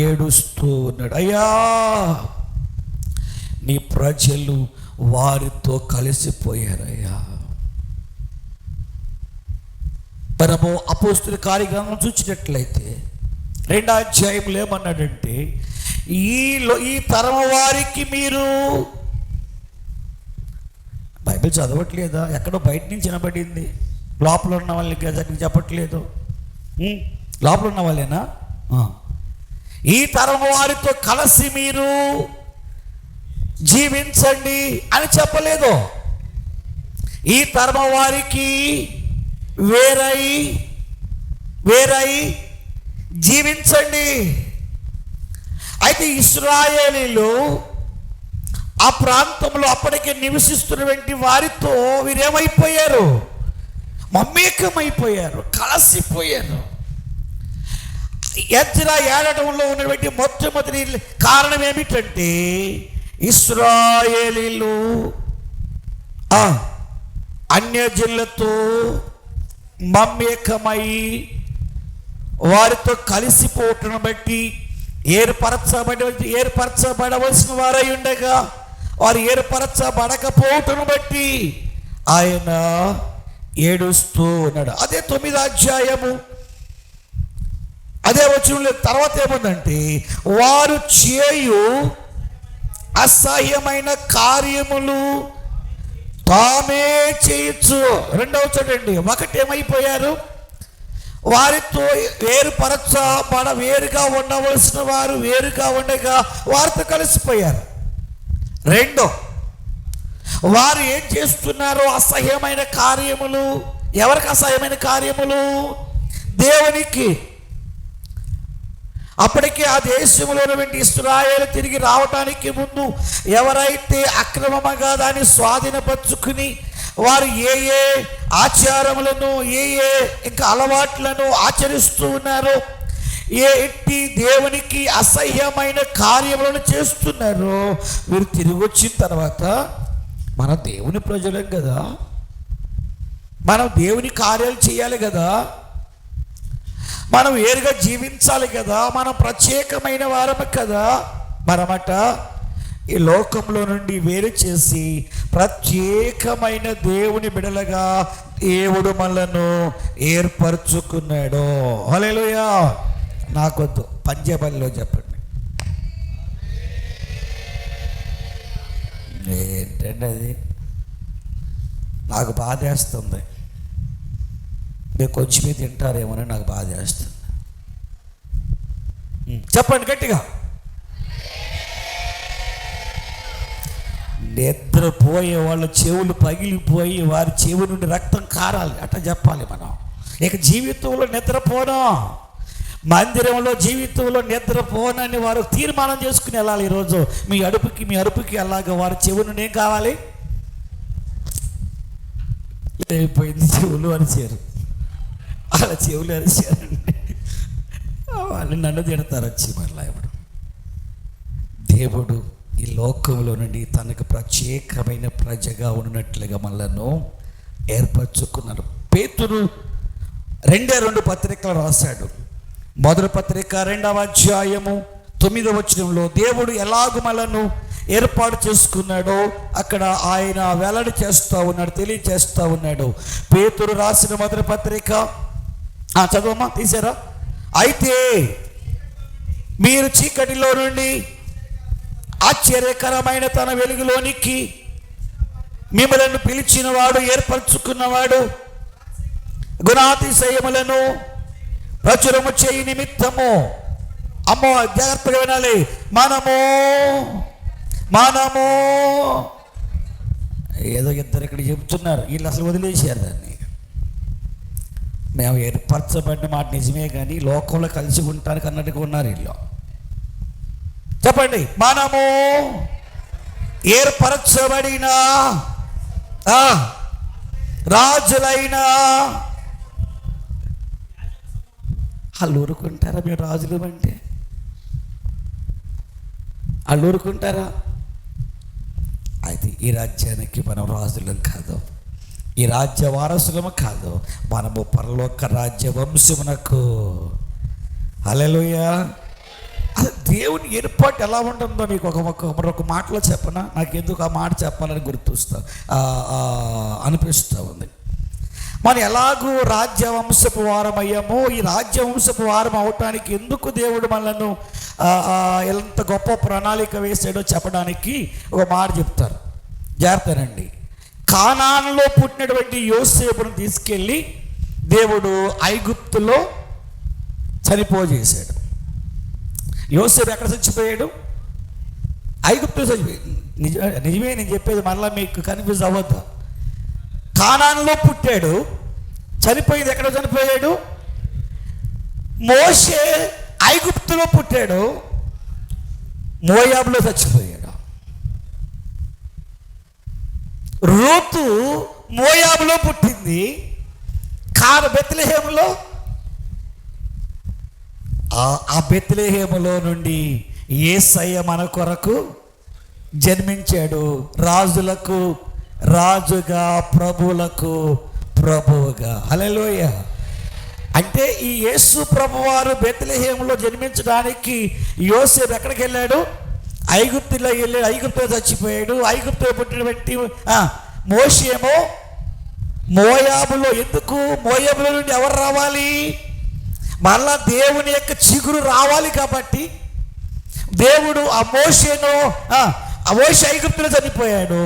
ఏడుస్తూ ఉన్నాడు. అయ్యా, నీ ప్రజలు వారితో కలిసిపోయారయ్యా. మనము అపోస్తుల కార్యక్రమం చూసినట్లయితే 2వ అధ్యాయంలో ఏమన్నాడంటే, ఈ తరం వారికి మీరు బైబిల్ చదవట్లేదా? ఎక్కడో బయట నుంచి వినబడింది. లోపల ఉన్న వాళ్ళకి దగ్గరికి చెప్పట్లేదు. లోపల ఉన్న వాళ్ళేనా? ఈ తరం వారితో కలిసి మీరు జీవించండి అని చెప్పలేదు. ఈ తరం వారికి వేరై జీవించండి. అయితే ఇశ్రాయేలీలు ఆ ప్రాంతంలో అప్పటికే నివసిస్తున్నటువంటి వారితో వీరేమైపోయారు? మమేకమైపోయారు, కలిసిపోయారు. ఎజ్రా ఏడటంలో ఉన్నటువంటి మొట్టమొదటి కారణం ఏమిటంటే ఇశ్రాయేలీలు అన్యజనులతో మమేకమై వారితో కలిసిపోవటం బట్టి ఏర్పరచబడవలసిన వారై ఉండగా వారు ఏర్పరచబడకపోవటం బట్టి ఆయన ఏడుస్తూ ఉన్నాడు. అదే 9వ అధ్యాయము అదే వచనంలో తర్వాత ఏముందంటే, వారు చేయు అసహ్యమైన కార్యములు తామే చేయొచ్చు. రెండవ చూడండి, ఒకటేమైపోయారు, వారితో వేరుగా ఉండవలసిన వారు వేరుగా ఉండగా వారితో కలిసిపోయారు. రెండో, వారు ఏం చేస్తున్నారో అసహ్యమైన కార్యములు. ఎవరికి అసహ్యమైన కార్యములు? దేవునికి. అప్పటికే ఆ దేశంలో ఉన్నటువంటి ఇశ్రాయేలు తిరిగి రావటానికి ముందు ఎవరైతే అక్రమంగా దాన్ని స్వాధీనపరుచుకుని వారు ఏ ఆచారములను ఇంకా అలవాట్లను ఆచరిస్తూ ఉన్నారో, ఎట్టి దేవునికి అసహ్యమైన కార్యములను చేస్తున్నారో, వీరు తిరిగి వచ్చిన తర్వాత మన దేవుని ప్రజలం కదా, మనం దేవుని కార్యాలు చేయాలి కదా, మనం వేరుగా జీవించాలి కదా, మనం ప్రత్యేకమైన వారము కదా. మనమట ఈ లోకంలో నుండి వేరు చేసి ప్రత్యేకమైన దేవుని బిడలగా దేవుడు మనలను ఏర్పరచుకున్నాడు. హల్లెలూయా. నాకొద్దు, పంజాబీలో చెప్పండి. ఏంటండి అది? నాకు బాధేస్తుంది. మీరు కొంచెమే తింటారేమోని నాకు బాధేస్తుంది. చెప్పండి గట్టిగా. నిద్రపోయే వాళ్ళ చెవులు పగిలిపోయి వారి చెవి నుండి రక్తం కారాలి, అట్లా చెప్పాలి మనం. ఇక జీవితంలో నిద్రపోను, మందిరంలో జీవితంలో నిద్రపోనని వారు తీర్మానం చేసుకుని వెళ్ళాలి. ఈరోజు మీ అరుపుకి అలాగా వారి చెవి నుండి ఏం కావాలి? అయిపోయింది, చెవులు అరిచారు, అలా చెవులు అరిచారండి. వాళ్ళు నన్ను తిడతారు వచ్చి. మళ్ళీ ఇప్పుడు దేవుడు ఈ లోకంలో నుండి తనకు ప్రత్యేకమైన ప్రజగా ఉన్నట్లుగా మనలను ఏర్పరచుకున్నారు. పేతురు 2 పత్రికలు రాశాడు. మొదటి పత్రిక 2వ అధ్యాయము 9వ వచనంలో దేవుడు ఎలాగూ మనలను ఏర్పాటు చేసుకున్నాడో అక్కడ ఆయన వెల్లడి చేస్తూ ఉన్నాడు, తెలియచేస్తూ ఉన్నాడు. పేతురు రాసిన మొదటి పత్రిక చదవమ్మా, తీసారా? అయితే మీరు చీకటిలో నుండి ఆశ్చర్యకరమైన తన వెలుగులోనికి మిమ్మలను పిలిచినవాడు, ఏర్పరచుకున్నవాడు గుణాతిశయములను ప్రచురము చేయి నిమిత్తము, అమ్మో జాగ్రత్తగా వినాలి, మనము ఏదో ఇద్దరు ఇక్కడ చెబుతున్నారు, వీళ్ళు అసలు వదిలేసారు దాన్ని. మేము ఏర్పరచబడిన మాట నిజమే కానీ లోకంలో కలిసి ఉంటానికి అన్నట్టుగా ఉన్నారు వీళ్ళు. చెప్పండి, మనము ఏర్పరచబడిన రాజులైన. వాళ్ళు ఊరుకుంటారా? మీరు రాజులు అంటే వాళ్ళు ఊరుకుంటారా? అయితే ఈ రాజ్యానికి మనం రాజులం కాదు, ఈ రాజ్య వారసులము కాదు, మనము పరలోక రాజ్య వంశమునకు. హల్లెలూయా. దేవుని ఏర్పాటు ఎలా ఉంటుందో మీకు మరొక మాటలో చెప్పనా? నాకు ఎందుకు ఆ మాట చెప్పాలని అనిపిస్తూ ఉంది. మనం ఎలాగూ రాజ్యవంశపు వారం అయ్యామో, ఈ రాజ్యవంశపు వారం అవటానికి ఎందుకు దేవుడు మనలను ఎంత గొప్ప ప్రణాళిక వేసాడో చెప్పడానికి ఒక మాట చెప్తారు. జాగ్రత్తనండి. కానానులో పుట్టినటువంటి యోసేపును తీసుకెళ్ళి దేవుడు ఐగుప్తులో చనిపోజేశాడు. యోసేపు ఎక్కడ చచ్చిపోయాడు? ఐగుప్తులో చచ్చిపోయాడు. నిజమే నేను చెప్పేది, మళ్ళీ మీకు కన్ఫ్యూజ్ అవ్వద్దు. కానానులో పుట్టాడు, చనిపోయింది ఎక్కడ చనిపోయాడు? మోషే ఐగుప్తులో పుట్టాడు, మోయాబులో చచ్చిపోయాడు. రూతు మోయాబులో పుట్టింది, బెత్లెహేములో. ఆ బెత్లెహేములో నుండి యేసయ్య మన కొరకు జన్మించాడు. రాజులకు రాజుగా, ప్రభువులకు ప్రభువుగా. హల్లెలూయా. అంటే ఈ యేసు ప్రభువారు బెత్లెహేములో జన్మించడానికి యోసేపు ఎక్కడికి వెళ్ళాడు? ఐగుప్తులో వెళ్ళాడు. ఐగుప్తులో చచ్చిపోయాడు. ఐగుప్తులో పుట్టినటువంటి మోషేమో మోయాబులో. ఎందుకు? మోయాబులో నుండి ఎవరు రావాలి? మళ్ళా దేవుని యొక్క చిగురు రావాలి. కాబట్టి దేవుడు ఆ మోషే ఐగుప్తులో చనిపోయాడు.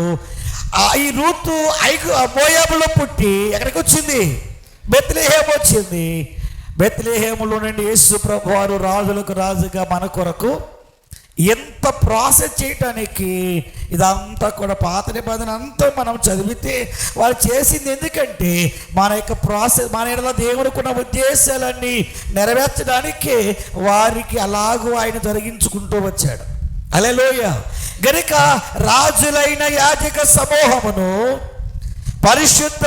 ఈ రూతు మోయాబులో పుట్టి ఎక్కడికి వచ్చింది? బెత్లెహేము వచ్చింది. బెత్లెహేములో నుండి యేసు ప్రభువారు రాజులకు రాజుగా మన కొరకు ఎంత ప్రాసెస్ చేయటానికి ఇదంతా కూడా పాత నిబంధన అంతా మనం చదివితే వాళ్ళు చేసింది ఎందుకంటే మన యొక్క ప్రాసెస్, మన ఎడల దేవునికి ఉన్న ఉద్దేశాలన్నీ నెరవేర్చడానికే వారికి అలాగూ ఆయన జరిగించుకుంటూ వచ్చాడు. హల్లెలూయా. గనుక రాజులైన యాజక సమూహమును పరిశుద్ధ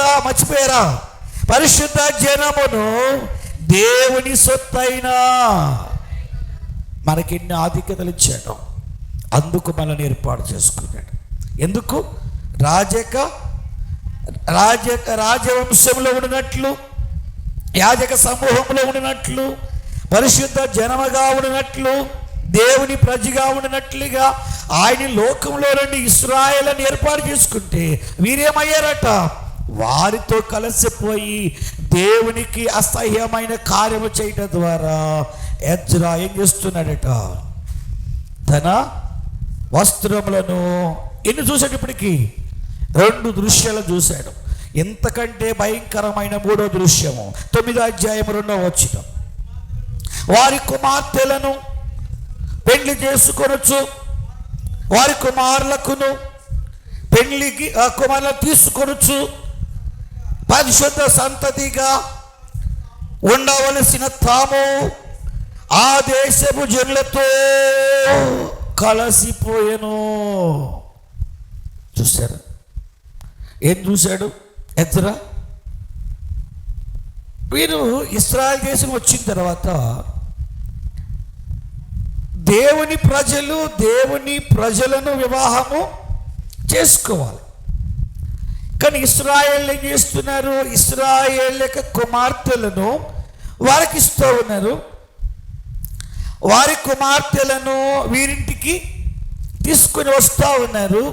జనమును దేవుని సొత్తైనా మనకెన్ని ఆధిక్యతలు ఇచ్చాడు. అందుకు మనల్ని ఏర్పాటు చేసుకున్నాడు. ఎందుకు? రాజవంశంలో ఉండినట్లు, యాజక సమూహంలో ఉండినట్లు, పరిశుద్ధ జనముగా ఉండినట్లు, దేవుని ప్రజగా ఉండినట్లుగా ఆయన లోకంలో నుండి ఇశ్రాయేలును ఏర్పాటు చేసుకుంటే వీరేమయ్యారట? వారితో కలిసిపోయి దేవునికి అసహ్యమైన కార్యము చేయటం ద్వారా ఎజ్రా ఏం చేస్తున్నాడట? తన వస్త్రములను ఎన్ని చూశాడు? ఇప్పటికీ 2 దృశ్యాలు చూశాడు. ఎంతకంటే భయంకరమైన 3వ దృశ్యము 9వ అధ్యాయం 2వ వచనం. వారి కుమార్తెలను పెళ్లి చేసుకొనొచ్చు, వారి కుమారులకును పెళ్లికి కుమారులను తీసుకొనొచ్చు, పరిశుద్ధ సంతతిగా ఉండవలసిన తాము ఆ దేశపు జనులతో కలిసిపోయెను. చూశారు? ఏం చూశాడు ఎజ్రా? వీరు ఇశ్రాయేలు దేశం వచ్చిన తర్వాత దేవుని ప్రజలను వివాహము చేసుకోవాలి. కానీ ఇశ్రాయేలు ఏం చేస్తున్నారు? ఇశ్రాయేలు యొక్క కుమార్తెలను వారికి ఇస్తూ ఉన్నారు. వారి కుమార్తెలను వీరింటికి తీసుకొని వస్తూ ఉన్నారు.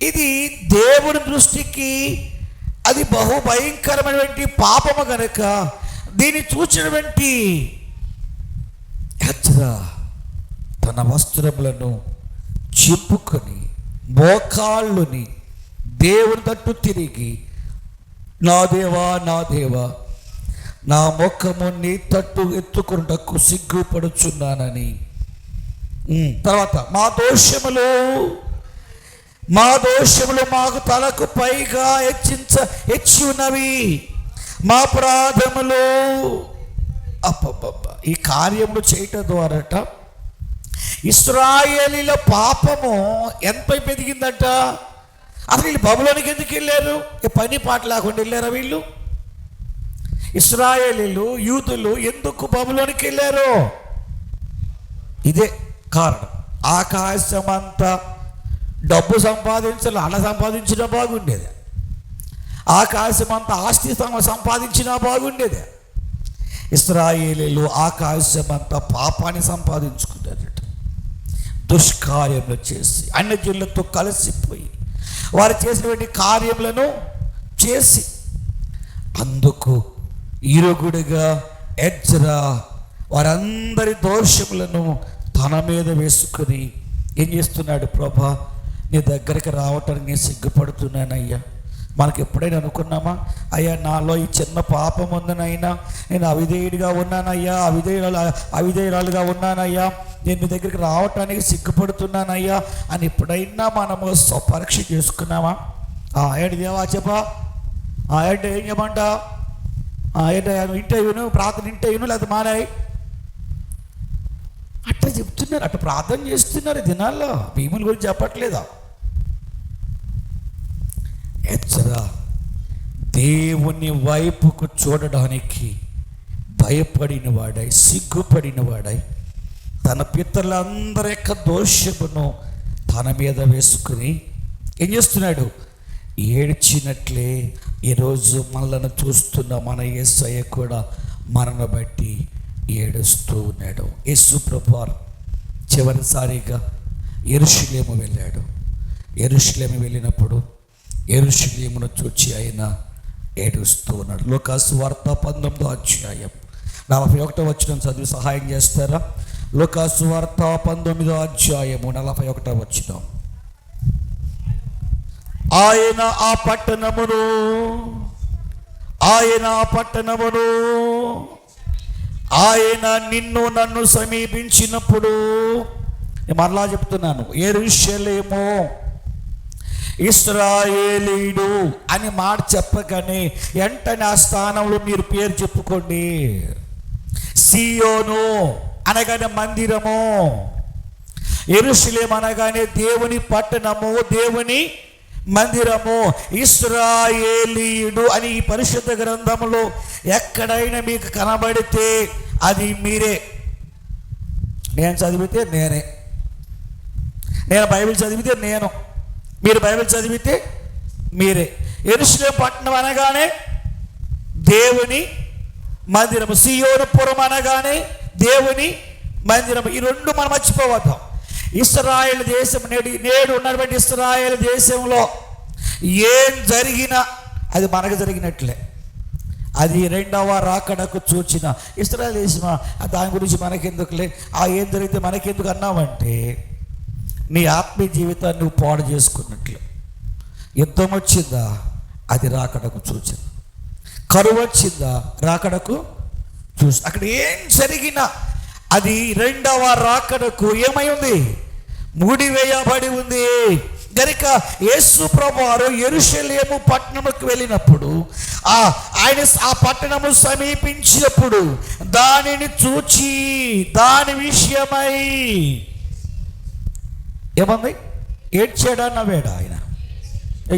ఇది దేవుని దృష్టికి అది బహు భయంకరమైనటువంటి పాపము కనుక దీన్ని చూసినటువంటి ఎజ్రా తన వస్త్రములను చింపుకొని మోకాళ్ళుని దేవుని తట్టు తిరిగి, నా దేవా నా ముఖము నీ తట్టు ఎత్తుకొనుటకు సిగ్గుపడుచున్నానని. తర్వాత మా దోషములు మాకు తలకు పైగా హెచ్చి ఉన్నవి, మా అపరాధములు. ఈ కార్యములు చేయటం ద్వారాట ఇశ్రాయేలీల పాపము ఎంత పెరిగిందట. అసలు వీళ్ళు బబులోనికి ఎందుకు వెళ్ళారు? పని పాట లేకుండా వెళ్ళారా వీళ్ళు? ఇశ్రాయేలీలు, యూదులు ఎందుకు బబులోనికి వెళ్ళారు? ఇదే కారణం. ఆకాశమంతా డబ్బు సంపాదించాలి, అలా సంపాదించినా బాగుండేది. ఆకాశమంతా ఆస్తి సంపాదించినా బాగుండేది. ఇశ్రాయేలీలు ఆకాశమంతా పాపాన్ని సంపాదించుకున్నారట. దుష్కార్యములు చేసి అన్యజనులతో కలిసిపోయి వారు చేసినటువంటి కార్యములను చేసి, అందుకు ఇరుగుడుగా ఎజ్రా వారందరి దోషములను తన మీద వేసుకుని ఏం చేస్తున్నాడు? ప్రభా, నీ దగ్గరికి రావటానికి నేను సిగ్గుపడుతున్నానయ్యా. మనకి ఎప్పుడైనా అనుకున్నామా? అయ్యా, నాలో ఈ చిన్న పాపం ఉందనైనా, నేను అవిధేయుడిగా ఉన్నానయ్యా, అవిధేయురాలుగా ఉన్నానయ్యా, నేను మీ దగ్గరికి రావటానికి సిగ్గుపడుతున్నానయ్యా అని ఎప్పుడైనా మనము స్వపరీక్ష చేసుకున్నామా? ఏంటి దేవా చెప్పా, ఏంటి ఏం చెప్పంట, ఏంటి ఇంటర్వ్యూను, ప్రార్థన ఇంటర్వ్యూను, లేదా మానాయి అట్లా చెప్తున్నారు, అట్లా ప్రార్థన చేస్తున్నారు దినాల్లో. భీముల గురించి చెప్పట్లేదా? ఎజ్రా దేవుని వైపుకు చూడడానికి భయపడిన వాడై, సిగ్గుపడిన వాడై, తన పితరులందరి యొక్క దోషమును తన మీద వేసుకుని ఏం చేస్తున్నాడు? ఏడ్చినట్లే ఈరోజు మనలను చూస్తున్న మన యేసయ్య కూడా మనను బట్టి ఏడుస్తూ ఉన్నాడు. యేసు ప్రభువారు చివరిసారిగా యెరూషలేము వెళ్ళాడు. యెరూషలేము వెళ్ళినప్పుడు యెరూషలేమును చూచి ఆయన ఏడుస్తూ ఉన్నాడు. లూకాసు వార్త 19వ అధ్యాయం 41వ వచనం చదివి సహాయం చేస్తారా? లూకాసు వార్త 19వ అధ్యాయము 41వ వచనం. ఆయన ఆ పట్టణమును ఆయన నిన్ను నన్ను సమీపించినప్పుడు, నేను మరలా చెప్తున్నాను, యెరూషలేము ఇశ్రాయేలీయుడు అని మాట చెప్పగానే వెంటనే ఆ స్థానంలో మీరు పేరు చెప్పుకోండి. సీయోను అనగానే మందిరము, యెరూషలేము అనగానే దేవుని పట్టణము, దేవుని మందిరము. ఇశ్రాయేలీయుడు అని ఈ పరిశుద్ధ గ్రంథంలో ఎక్కడైనా మీకు కనబడితే అది మీరే. నేను చదివితే నేనే, నేను బైబిల్ చదివితే నేను, మీరు బైబిల్ చదివితే మీరే. యెరూషలేము పట్టణం అనగానే దేవుని మందిరము, సీయోను పురం అనగానే దేవుని మందిరము. ఈ రెండు మనం మర్చిపోవద్దాం. ఇశ్రాయేలు దేశం నేడు ఉన్నటువంటి ఇశ్రాయేలు దేశంలో ఏం జరిగినా అది మనకు జరిగినట్లే. అది రెండవ రాకడకు చూచిన ఇశ్రాయేలు దేశమా, దాని గురించి మనకెందుకులే, ఏం జరిగితే మనకెందుకు అన్నావంటే నీ ఆత్మీయ జీవితాన్ని నువ్వు పాడు చేసుకున్నట్లు. యుద్ధం వచ్చిందా, అది రాకడకు సూచన. కరువు వచ్చిందా, రాకడకు చూసి. అక్కడ ఏం జరిగినా అది రెండవ రాకడకు ఏమై ఉంది, మూడివేయబడి ఉంది. గనుక యేసు ప్రభువారు యెరూషలేము పట్టణముకు వెళ్ళినప్పుడు ఆయన ఆ పట్టణము సమీపించినప్పుడు దానిని చూచి దాని విషయమై ఏమంది, ఏడ్చాడా నవ్వాడా? ఆయన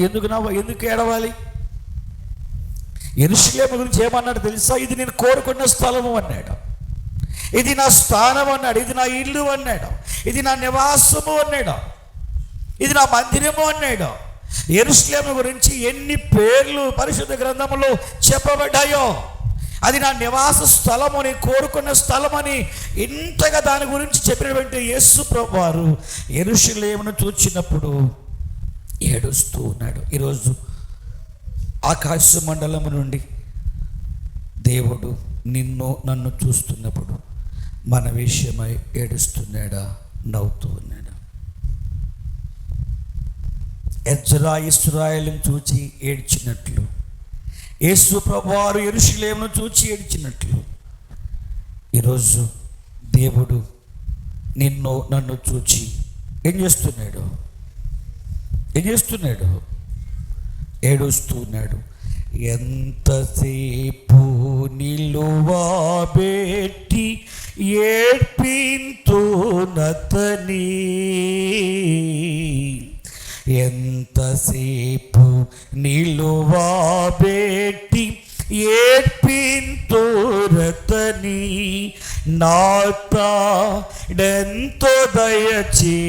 ఎందుకు ఏడవాలి? యెరూషలేము గురించి ఏమన్నాడు తెలుసా? ఇది నేను కోరుకున్న స్థలము అన్నాడు, ఇది నా స్థానం అన్నాడు, ఇది నా ఇల్లు అన్నాడు, ఇది నా నివాసము అన్నాడు, ఇది నా మందిరము అన్నాడు. యెరూషలేము గురించి ఎన్ని పేర్లు పరిశుద్ధ గ్రంథంలో చెప్పబడ్డాయో, అది నా నివాస స్థలము, నేను కోరుకున్న స్థలమని ఇంతగా దాని గురించి చెప్పినటువంటి యేసు ప్రభువారు యెరూషలేమును చూచినప్పుడు ఏడుస్తూ ఉన్నాడు. ఈరోజు ఆకాశ మండలము నుండి దేవుడు నిన్ను నన్ను చూస్తున్నప్పుడు మన విషయమై ఏడుస్తున్నాడా, నవ్వుతూ ఉన్నాడా? ఎజ్రా ఇశ్రాయేలును చూచి ఏడ్చినట్లు, యేసు ప్రభువారు యెరూషలేమును చూచి ఏడ్చినట్లు ఈరోజు దేవుడు నిన్ను నన్ను చూచి ఏం చేస్తున్నాడు? ఏడుస్తున్నాడు. ఎంతసేపు నిలువబెట్టి ఏడ్పింతునతని, ఎంతసేపు నిలువబెట్టి ఏడ్పింతురతని, నాతాడెంతో దయచే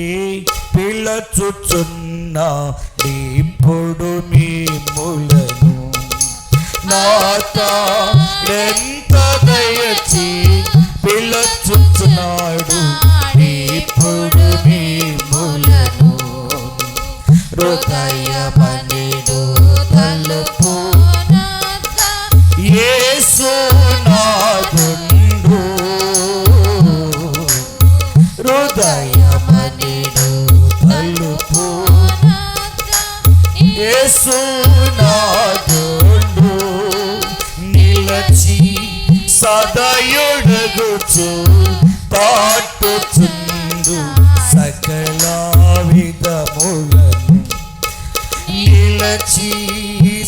పిలచుచున్న ఇప్పుడు మిమ్ములను, నాతాడెంత దయచే పిలచుచున్నాడు ఇప్పుడు మిమ్ములను, హృదయమనిడు తలుపు యేసునాథుండు, హృదయమనిడు తలుపు యేసునాథుండు, నిలచి సదయుడగుచు తాటుచుండు సకల విధములను, నిలచి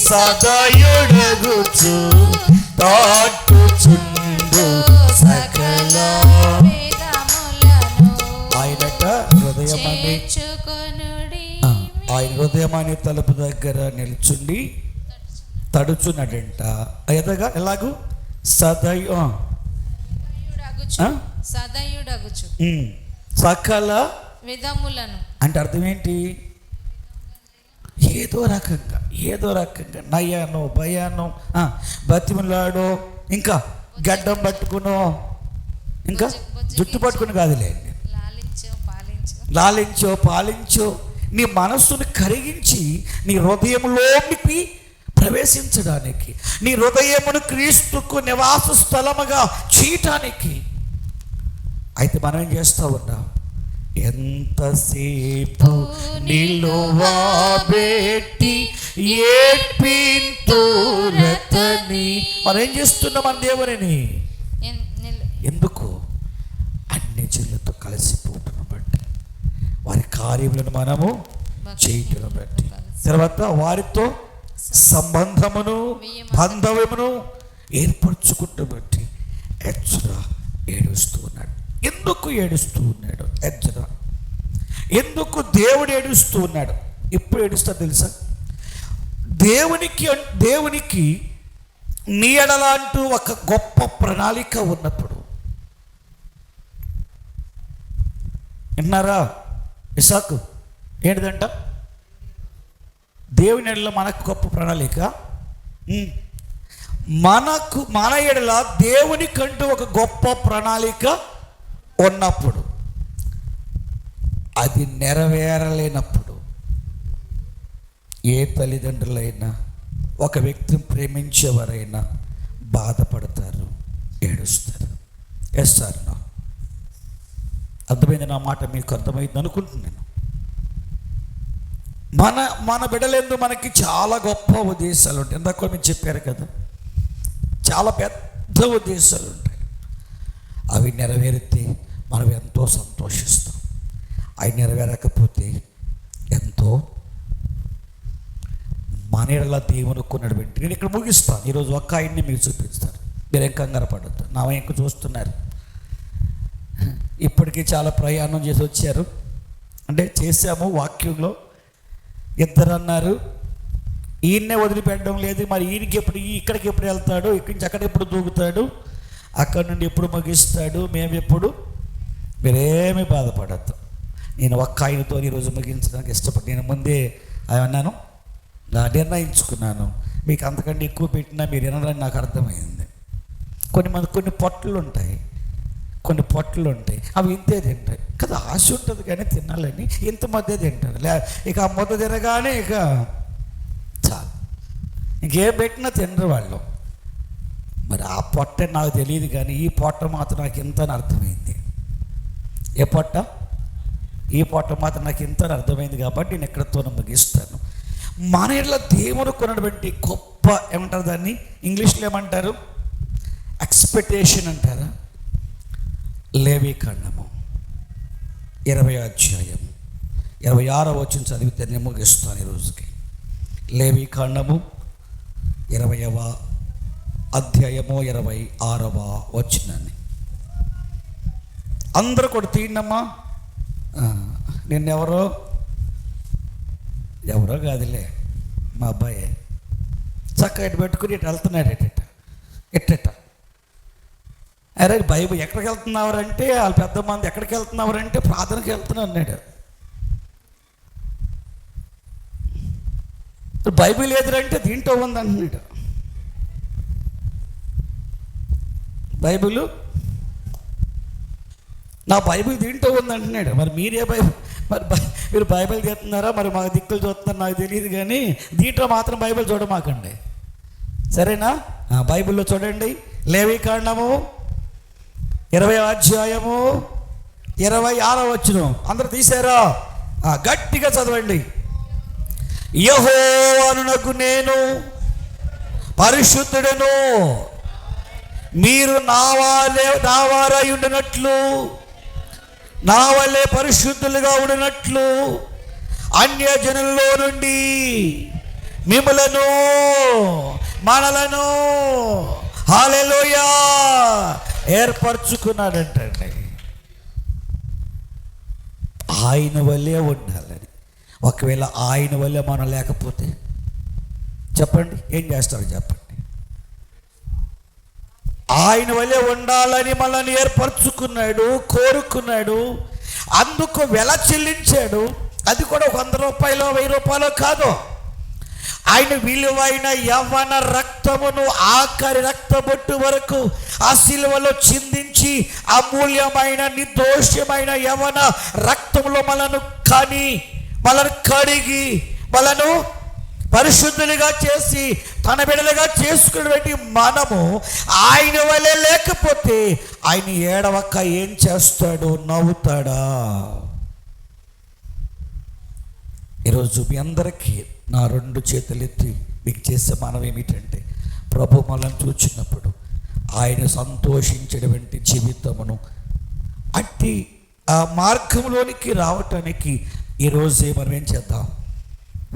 సదయుడగుచు తాటుచుండు సకల విధములను. ఆయనట హృదయమని ఆయన హృదయమని తలుపు దగ్గర నిల్చుండి తడుచున్నాడంట. ఎదగా ఎలాగూ సదయుడగుచు సకల విధములను అంటే అర్థం ఏంటి? ఏదో రకంగా నయ్యానో భయానో బతిమలాడో, ఇంకా గడ్డం పట్టుకునో, ఇంకా జుట్టు పట్టుకుని కాదులేండి, లాలించో పాలించో నీ మనస్సును కరిగించి నీ హృదయంలోనికి ప్రవేశించడానికి, నీ హృదయమును క్రీస్తుకు నివాస స్థలముగా చేయటానికి. అయితే మనం ఏం చేస్తూ ఉన్నాం? ఎంతసేపు నిలువబెట్టి ఏడ్పింతురతని మనం ఏం చేస్తున్నాం? మన దేవుని ఎందుకు? అన్ని జనులతో కలిసిపోవటం బట్టి, వారి కార్యములను మనము చేయటం బట్టి, తర్వాత వారితో సంబంధమును బాంధవ్యమును ఏర్పరచుకుంటూ బట్టి ఎజ్రా ఏడుస్తూ ఉన్నాడు. ఎందుకు ఏడుస్తూ ఉన్నాడు ఎజ్రా? ఎందుకు దేవుడు ఏడుస్తూ ఉన్నాడు? ఎప్పుడు ఏడుస్తా తెలుసా? దేవునికి నీ ఎడల అంటూ ఒక గొప్ప ప్రణాళిక ఉన్నప్పుడు. విన్నారా? ఇసాకు ఏంటిదంట? దేవుని ఎడల మనకు గొప్ప ప్రణాళిక. మన ఎడల దేవునికంటూ ఒక గొప్ప ప్రణాళిక ఉన్నప్పుడు, అది నెరవేరలేనప్పుడు ఏ తల్లిదండ్రులైనా ఒక వ్యక్తిని ప్రేమించేవారైనా బాధపడతారు, ఏడుస్తారు. ఎస్ సార్, నా అర్థమైంది నా మాట? మీకు అర్థమైంది అనుకుంటున్నాను. మన బిడ్డలందు మనకి చాలా గొప్ప ఉద్దేశాలు ఉంటాయి. ఇందాక మీరు చెప్పారు కదా, చాలా పెద్ద ఉద్దేశాలు ఉంటాయి. అవి నెరవేరితే మనం ఎంతో సంతోషిస్తాం, అవి నెరవేరకపోతే ఎంతో మన ఎడల దేవునుకున్నటువంటి. నేను ఇక్కడ ముగిస్తాను ఈరోజు. ఒక్క ఆయన్ని మీకు చూపిస్తాను, మీరేం కంగారు పడద్దు. నా వెంక చూస్తున్నారు, ఇప్పటికీ చాలా ప్రయాణం చేసి వచ్చారు. అంటే చేశాము వాక్యంలో. ఇద్దరు అన్నారు ఈయన్నే వదిలిపెట్టడం లేదు, మరి ఈయనకి ఎప్పుడు ఇక్కడికి ఎప్పుడు వెళ్తాడు, ఇక్కడి నుంచి అక్కడికి ఎప్పుడు దూకుతాడు, అక్కడి నుండి ఎప్పుడు ముగిస్తాడు, మేము ఎప్పుడు. మీరేమీ బాధపడద్దు. నేను ఒక్క ఆయనతో ఈరోజు ముగించడానికి ఇష్టపడి నేను ముందే అన్నాను, నిర్ణయించుకున్నాను. మీకు అంతకంటే ఎక్కువ పెట్టినా మీరు వినరని నాకు అర్థమైంది. కొన్ని పొట్టలు ఉంటాయి, అవి ఇంతే తింటాయి కదా. ఆశ ఉంటుంది కానీ తినాలని ఇంత మధ్య తింటారు. ఇక ఆ ముద్ద తినగానే ఇక చాలు, ఇంకేం పెట్టినా తినరు వాళ్ళు. మరి ఆ పొట్ట నాకు తెలియదు కానీ ఈ పొట్ట మాత్రం నాకు ఇంత అని అర్థమైంది. ఏ పొట్ట? ఈ పొట్ట మాత్రం నాకు ఇంత అని అర్థమైంది. కాబట్టి నేను ఎక్కడితో ముగిస్తాను. మన ఇళ్ళ దేవుడు కొన్నటువంటి గొప్ప ఏమంటారు దాన్ని? ఇంగ్లీష్లో ఏమంటారు? ఎక్స్పెక్టేషన్ అంటారా? లేవీకాండము 20వ అధ్యాయం 26వ వచనం చదివితే నేను ముగిస్తాను ఈరోజుకి. లేవీకాండము 20వ అధ్యాయము 26వ వచనాన్ని అందరూ కూడా తీయండమ్మా. నిన్నెవరో కాదులే, మా అబ్బాయి చక్కగా ఇటు పెట్టుకుని ఇటు వెళ్తున్నాడు. ఎట్ట అరే బైబిల్ ఎక్కడికి వెళ్తున్నావారంటే, వాళ్ళు పెద్ద మంది ఎక్కడికి వెళ్తున్నావారంటే ప్రార్థనకి వెళ్తున్నా అన్నాడు. బైబిల్ ఎదురంటే దీంట్లో ఉంది అంటున్నాడు. బైబిల్ నా బైబిల్ దీంట్లో ఉంది అంటున్నాడు. మరి మీరే మీరు బైబిల్ తీస్తున్నారా? మరి మాకు దిక్కులు చూస్తున్నారు నాకు తెలియదు కానీ దీంట్లో మాత్రం బైబిల్ చూడమాకండి, సరేనా? బైబిల్లో చూడండి, లేవీకాండము 20వ అధ్యాయము 26వ వచనం. అందరూ తీశారా? గట్టిగా చదవండి. యెహోవానగు నేను పరిశుద్ధుడను, మీరు నా వారై ఉండినట్లు, నా వల్లే పరిశుద్ధులుగా ఉండినట్లు అన్యజనుల్లో నుండి మిమ్ములను మనలను హల్లెలూయా ఏర్పరచుకున్నాడంటండి. ఆయన వల్లే ఉండాలని. ఒకవేళ ఆయన వల్లే మనం లేకపోతే చెప్పండి ఏం చేస్తారో చెప్పండి. ఆయన వల్లే ఉండాలని మనల్ని ఏర్పరచుకున్నాడు, కోరుకున్నాడు. అందుకు వెల చెల్లించాడు. అది కూడా 100 రూపాయలు 1000 రూపాయలు కాదు. ఆయన విలువైన యవ్వన రక్తమును ఆఖరి రక్తబొట్టు వరకు ఆ శిలువలో చిందించి అమూల్యమైన నిర్దోషమైన యవ్వన రక్తములో మనను కడిగి మనను పరిశుద్ధులుగా చేసి తన బిడ్డలుగా చేసుకునేటువంటి మనము ఆయన వలె లేకపోతే ఆయన ఏడవక ఏం చేస్తాడు? నవ్వుతాడా? ఈరోజు మీ అందరికీ నా 2 చేతులెత్తి మీకు చేసే మనం ఏమిటంటే, ప్రభు మనల్ని చూచినప్పుడు ఆయన సంతోషించేటువంటి జీవితమును అట్టి ఆ మార్గంలోనికి రావటానికి ఈరోజే మనం ఏం చేద్దాం?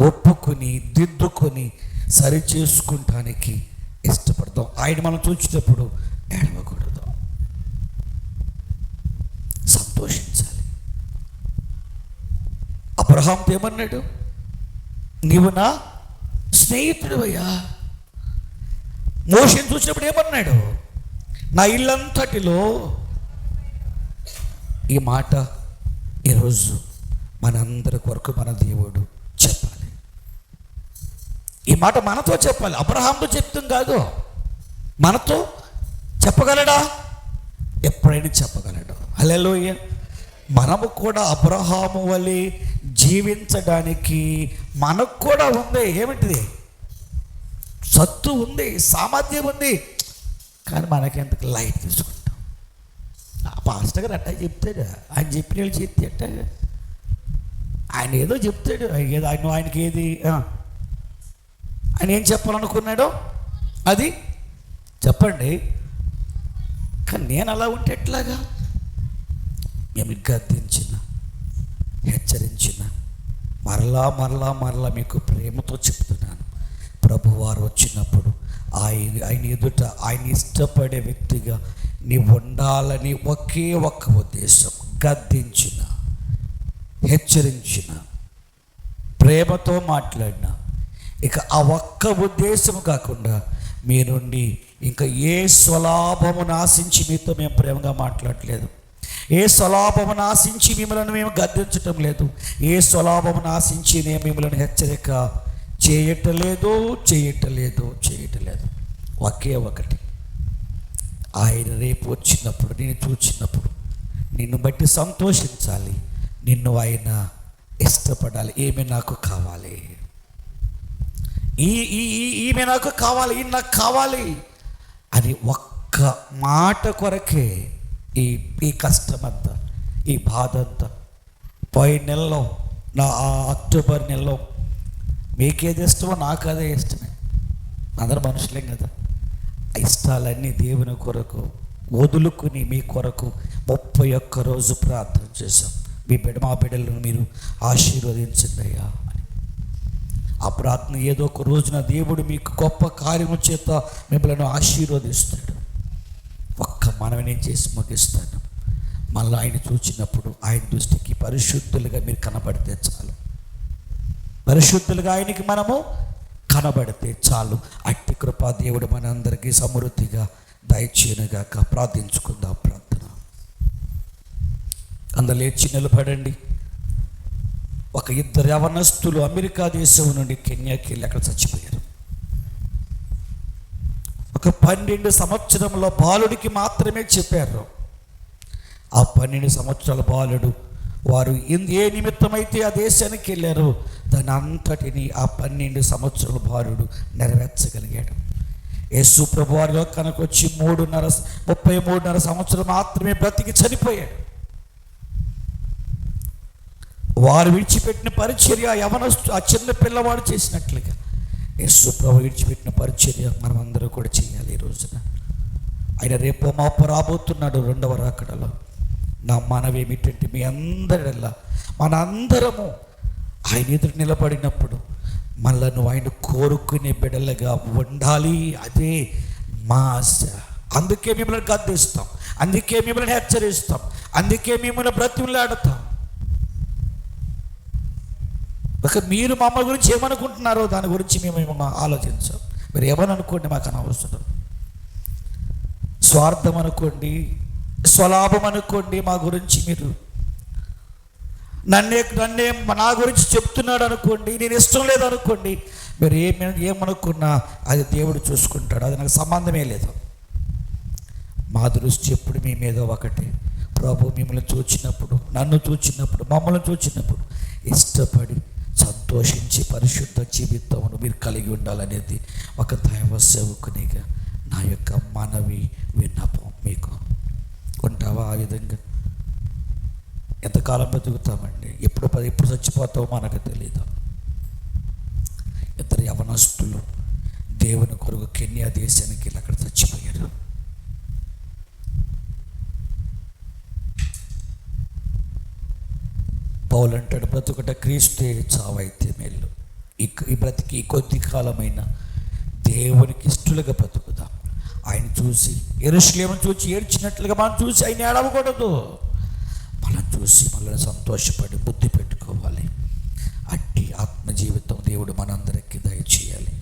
ఒప్పుకొని దిద్దుకొని సరి చేసుకుంటానికి ఇష్టపడతాం. ఆయన మనం చూసినప్పుడు ఏడవకూడదు, సంతోషించాలి. అబ్రహాంతో ఏమన్నాడు? నీవు నా స్నేహితుడు అయ్యా. మోషేని చూసినప్పుడు ఏమన్నాడు? నా ఇల్లంతటిలో. ఈ మాట ఈరోజు మనందరి కొరకు మన దేవుడు చెప్పాలి. ఈ మాట మనతో చెప్పాలి. అబ్రహాంతో చెప్తాం కాదు, మనతో చెప్పగలడా? ఎప్పుడైనా చెప్పగలడు. హల్లెలూయా. మనము కూడా అబ్రహాము వలె జీవించడానికి మనకు కూడా ఉంది. ఏమిటిది? సత్తు ఉంది, సామర్థ్యం ఉంది. కానీ మనకెందుకు లైట్ తీసుకుంటాం? ఆ పాస్టర్ గారు అట్టా చెప్తాడు, ఆయన చెప్పిన వాళ్ళు చెప్తే అట్టా, ఆయన ఏదో చెప్తాడు, ఏదో ఆయనకి ఏది ఆయన ఏం చెప్పాలనుకున్నాడో అది చెప్పండి. కానీ నేను అలా ఉంటే ఎట్లాగా? మేము గద్దించిన, హెచ్చరించిన, మరలా మీకు ప్రేమతో చెప్తున్నాను, ప్రభువారు వచ్చినప్పుడు ఆయన ఎదుట ఆయన ఇష్టపడే వ్యక్తిగా నీవు ఉండాలని ఒకే ఒక్క ఉద్దేశం. గద్దించిన, హెచ్చరించిన, ప్రేమతో మాట్లాడిన, ఇక ఆ ఒక్క ఉద్దేశం కాకుండా మీ నుండి ఇంకా ఏ స్వలాభమును ఆశించి మీతో మేము ప్రేమగా మాట్లాడలేదు, ఏ స్వలాభమును ఆశించి మిమ్మల్ని మేము గద్దించటం లేదు, ఏ స్వలాభమును ఆశించి నేను మిమ్మల్ని హెచ్చరిక చేయటలేదు. ఒకే ఒకటి, ఆయన రేపు వచ్చినప్పుడు, నేను చూచినప్పుడు నిన్ను బట్టి సంతోషించాలి, నిన్ను ఆయన ఇష్టపడాలి. ఏమి నాకు కావాలి? ఈమె నాకు కావాలి, ఈ నాకు కావాలి అని ఒక్క మాట కొరకే ఈ కష్టమంతా, ఈ బాధ అంతా. పోయిన నెలలో, నా అక్టోబర్ నెలలో మీకేది ఇష్టమో నాకు అదే ఇష్టమే. అందరూ మనుషులేం కదా. ఇష్టాలన్నీ దేవుని కొరకు వదులుకుని మీ కొరకు 31 రోజు ప్రార్థన చేశాం. మా బిడ్డలను మీరు ఆశీర్వదించండి అయ్యా. ఆ ప్రార్థన ఏదో ఒక రోజున దేవుడు మీకు గొప్ప కార్యము చేత మిమ్మల్ని ఆశీర్వదిస్తాడు. ఒక్క మనవి నేను చేసి ముగిస్తాను. మళ్ళీ ఆయన చూచినప్పుడు ఆయన దృష్టికి పరిశుద్ధులుగా మీరు కనబడితే చాలు. పరిశుద్ధులుగా ఆయనకి మనము కనబడితే చాలు. అట్టి కృపా దేవుడు మనందరికీ సమృద్ధిగా దయచేయనుగాక. ప్రార్థించుకుందాం. ప్రార్థన. అందరూ లేచి నిలబడండి. ఒక 2 యవనస్తులు అమెరికా దేశం నుండి కెన్యాకి వెళ్ళి అక్కడ చచ్చిపోయారు. ఒక 12 సంవత్సరంలో బాలుడికి మాత్రమే చెప్పారు. ఆ 12 సంవత్సరాల బాలుడు వారు ఏ నిమిత్తమైతే ఆ దేశానికి వెళ్ళారో దాని అంతటిని ఆ 12 సంవత్సరాల బాలుడు నెరవేర్చగలిగాడు. యేసు ప్రభు వారి లోకానికి వచ్చి 33.5 సంవత్సరం మాత్రమే బ్రతికి చనిపోయాడు. వారు విడిచిపెట్టిన పరిచర్య ఆ చిన్న పిల్లవాడు చేసినట్లుగా యేసు ప్రభు విడిచిపెట్టిన పరిచర్య మనం అందరూ కూడా చేయాలి. ఈ రోజున ఆయన రేపు మాపు రాబోతున్నాడు 2వ రాకడలో. నా మనవి ఏమిటంటే మీ అందరిలా మనందరము ఆయన ఎదురు నిలబడినప్పుడు మనలను ఆయన కోరుకునే బిడ్డలుగా ఉండాలి. అదే మా ఆశ. అందుకే మిమ్మల్ని గద్దిస్తాం, అందుకే మిమ్మల్ని హెచ్చరిస్తాం, అందుకే మిమ్మల్ని బ్రతిమలాడతాం. ఒక మీరు మమ్మ గురించి ఏమనుకుంటున్నారో దాని గురించి మేము ఆలోచించాం. మీరు ఏమని అనుకోండి, మాకు అనవసరం. స్వార్థం అనుకోండి, స్వలాభం అనుకోండి, మా గురించి మీరు నన్నే నా గురించి చెప్తున్నాడు అనుకోండి, నేను ఇష్టం లేదనుకోండి, మీరు ఏమనుకున్నా అది దేవుడు చూసుకుంటాడు, అది నాకు సంబంధమే లేదు. మా దృష్టి ఎప్పుడు మీ మీద ఒకటి. ప్రభు మిమ్మల్ని చూచినప్పుడు, నన్ను చూచినప్పుడు, మమ్మల్ని చూచినప్పుడు ఇష్టపడి సంతోషించి పరిశుద్ధ జీవితమును మీరు కలిగి ఉండాలనేది ఒక దైవ సేవకునిగా నా యొక్క మనవి, విన్నపం. మీకు ఉంటావా ఆ విధంగా? ఎంతకాలం బతుకుతామండి? ఎప్పుడు చచ్చిపోతావో మనకు తెలియదు. ఇద్దరు యవనస్తులు దేవుని కొరకు కెన్యా దేశానికి వెళ్ళి అక్కడ చచ్చిపోయారు. పౌలు అంటాడు, బ్రతుకుట క్రీస్తే, చావైతే మేలు. ఈ బ్రతికి కొద్ది కాలమైన దేవునికి ఇష్టలుగా బ్రతుకుదాం. ఆయన చూసి, యెరూషలేమును చూసి ఏడ్చినట్లుగా మనం చూసి ఆయన ఏడవకూడదు. మనం చూసి మనల్ని సంతోషపడి బుద్ధి పెట్టుకోవాలి. అట్టి ఆత్మ జీవితం దేవుడు మనందరికీ దయచేయాలి.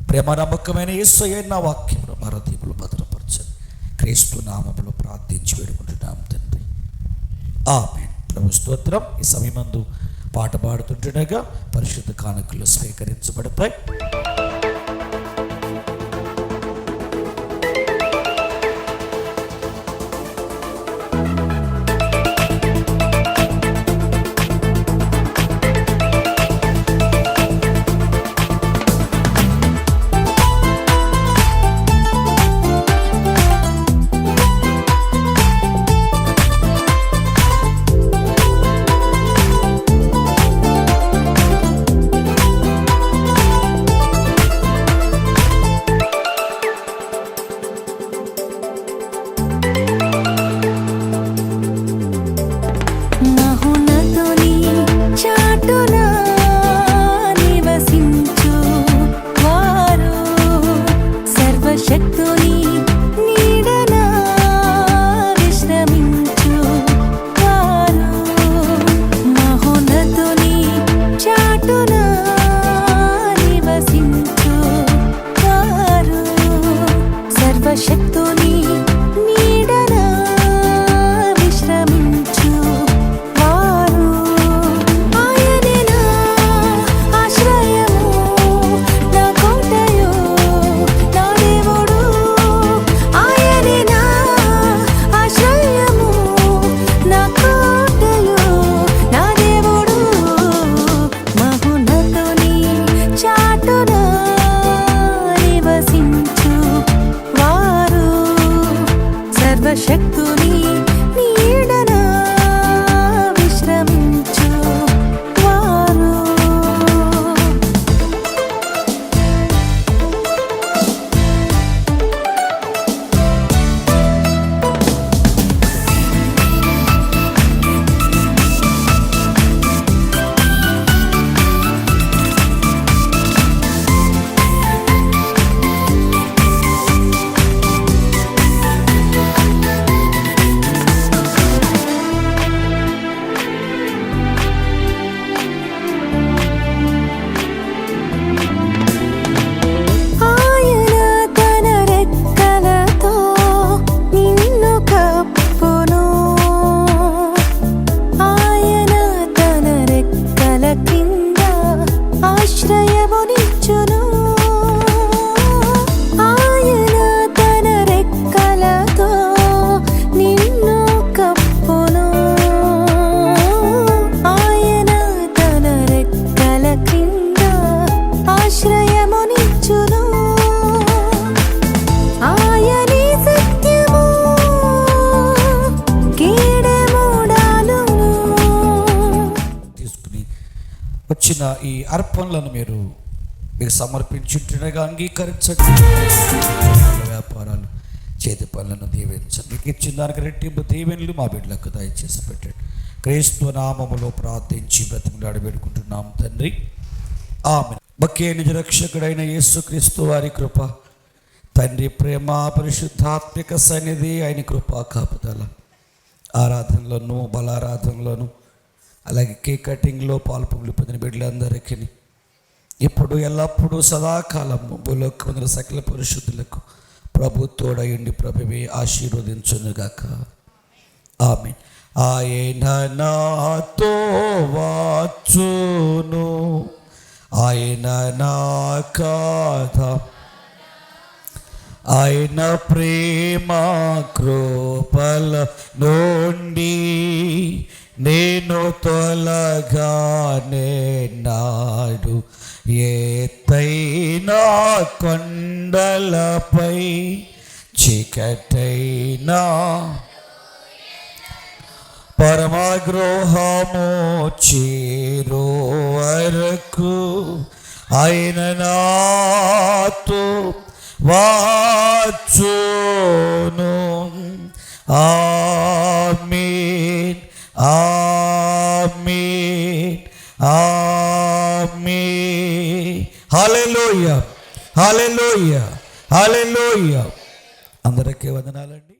ప్రేమ నమ్మకమైన యేసయ్య నా వాక్యమును మా హృదయములో భద్రపరచండి. క్రీస్తు నామములో ప్రార్థించి వేడుకుంటున్నాం తండ్రి, ఆమేన్. ప్రభు స్తోత్రం. ఈ సమయమందు పాట పాడుతుండగా పరిశుద్ధ కానుకలు స్వీకరించబడతాయి. వచ్చిన ఈ అర్పణలను మీరు సమర్పించుంటుండగా అంగీకరించండి. వ్యాపారాలు, చేతి పనులను దీవించండి. మీకు ఇచ్చిన దానికి రెట్టింపు దీవెనలు మా బిడ్డలకు దయచేసి పెట్టండి. క్రీస్తు నామములో ప్రార్థించి బ్రతిమలాడి వేడుకుంటున్నాం తండ్రి, ఆమేన్. బకే నిజ రక్షకుడైన యేసుక్రీస్తు వారి కృప, తండ్రి ప్రేమ, పరిశుద్ధాత్మిక సన్నిధి, ఆయన కృపా కాపుదల ఆరాధనలోను, బలారాధనలోను, అలాగే కేక్ కటింగ్లో పాల్పొంగులు పొందిన బిడ్డలందరికీ ఇప్పుడు ఎల్లప్పుడూ సదాకాలము భూలోకమున సకల పరిశుద్ధులకు ప్రభు తోడయుండి ప్రభువే ఆశీర్వదించునుగాక, ఆమేన్. ఆయన నాతో వచ్చును, ఆయన నా కథ, ఆయన ప్రేమ కృపల నుండి నేను తొలగానే నాడు ఎత్తైన కొండలపై చీకటైనా పరమగృహము చేరు వరకు ఆయన నాతో వచ్చును. ఆమేన్ ఆమేన్ ఆమేన్. హల్లెలూయా హల్లెలూయా హల్లెలూయా. అందరికీ వందనాలండి.